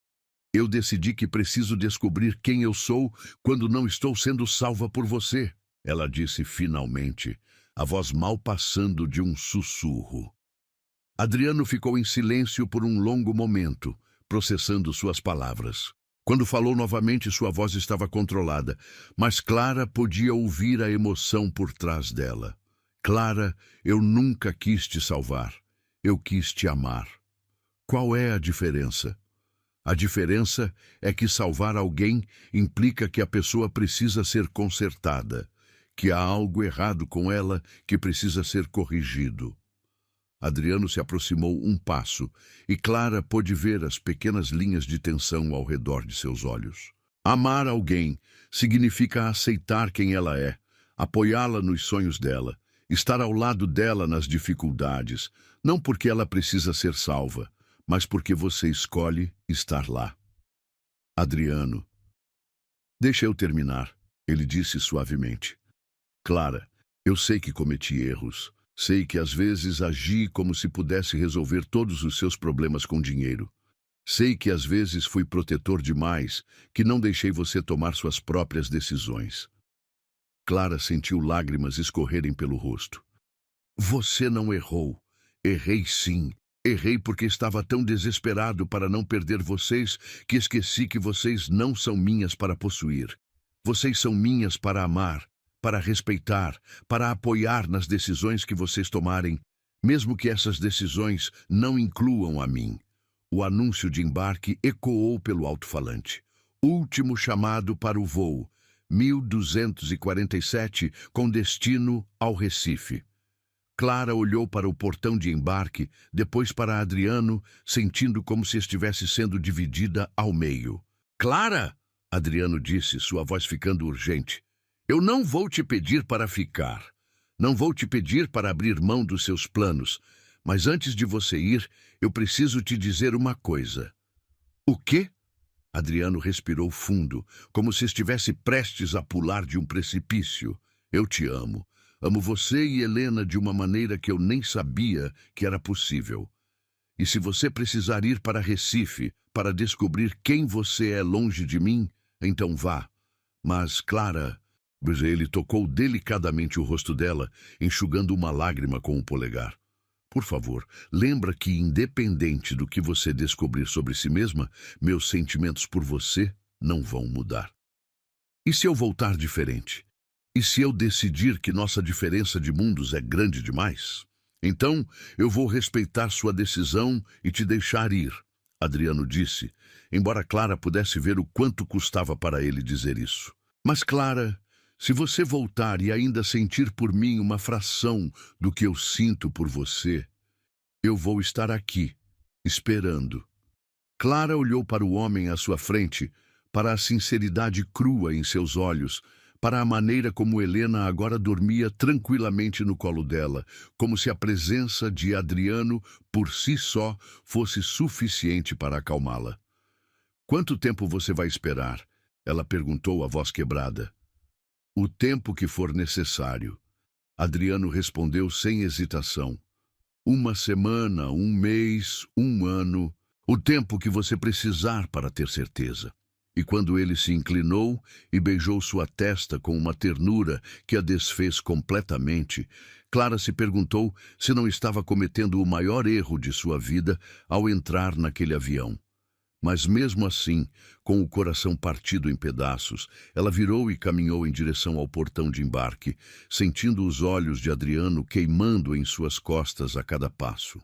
Eu decidi que preciso descobrir quem eu sou quando não estou sendo salva por você, ela disse finalmente, a voz mal passando de um sussurro. Adriano ficou em silêncio por um longo momento, processando suas palavras. Quando falou novamente, sua voz estava controlada, mas Clara podia ouvir a emoção por trás dela. Clara, eu nunca quis te salvar. Eu quis te amar. Qual é a diferença? A diferença é que salvar alguém implica que a pessoa precisa ser consertada, que há algo errado com ela que precisa ser corrigido. Adriano se aproximou um passo e Clara pôde ver as pequenas linhas de tensão ao redor de seus olhos. Amar alguém significa aceitar quem ela é, apoiá-la nos sonhos dela, estar ao lado dela nas dificuldades, não porque ela precisa ser salva, mas porque você escolhe estar lá. Adriano. Deixa eu terminar, ele disse suavemente. Clara, eu sei que cometi erros. Sei que às vezes agi como se pudesse resolver todos os seus problemas com dinheiro. Sei que às vezes fui protetor demais, que não deixei você tomar suas próprias decisões. Clara sentiu lágrimas escorrerem pelo rosto. Você não errou. Errei sim. Errei porque estava tão desesperado para não perder vocês que esqueci que vocês não são minhas para possuir. Vocês são minhas para amar, para respeitar, para apoiar nas decisões que vocês tomarem, mesmo que essas decisões não incluam a mim. O anúncio de embarque ecoou pelo alto-falante. Último chamado para o voo, 1247, com destino ao Recife. Clara olhou para o portão de embarque, depois para Adriano, sentindo como se estivesse sendo dividida ao meio. Clara! Adriano disse, sua voz ficando urgente. Eu não vou te pedir para ficar. Não vou te pedir para abrir mão dos seus planos. Mas antes de você ir, eu preciso te dizer uma coisa. O quê? Adriano respirou fundo, como se estivesse prestes a pular de um precipício. Eu te amo. Amo você e Helena de uma maneira que eu nem sabia que era possível. E se você precisar ir para Recife para descobrir quem você é longe de mim, então vá. Mas, Clara... Ele tocou delicadamente o rosto dela, enxugando uma lágrima com o polegar. Por favor, lembra que, independente do que você descobrir sobre si mesma, meus sentimentos por você não vão mudar. E se eu voltar diferente? E se eu decidir que nossa diferença de mundos é grande demais? Então, eu vou respeitar sua decisão e te deixar ir, Adriano disse, embora Clara pudesse ver o quanto custava para ele dizer isso. Mas, Clara, se você voltar e ainda sentir por mim uma fração do que eu sinto por você, eu vou estar aqui, esperando. Clara olhou para o homem à sua frente, para a sinceridade crua em seus olhos, para a maneira como Helena agora dormia tranquilamente no colo dela, como se a presença de Adriano, por si só, fosse suficiente para acalmá-la. Quanto tempo você vai esperar? Ela perguntou, a voz quebrada. O tempo que for necessário. Adriano respondeu sem hesitação. 1 semana, 1 mês, 1 ano, o tempo que você precisar para ter certeza. E quando ele se inclinou e beijou sua testa com uma ternura que a desfez completamente, Clara se perguntou se não estava cometendo o maior erro de sua vida ao entrar naquele avião. Mas mesmo assim, com o coração partido em pedaços, ela virou e caminhou em direção ao portão de embarque, sentindo os olhos de Adriano queimando em suas costas a cada passo.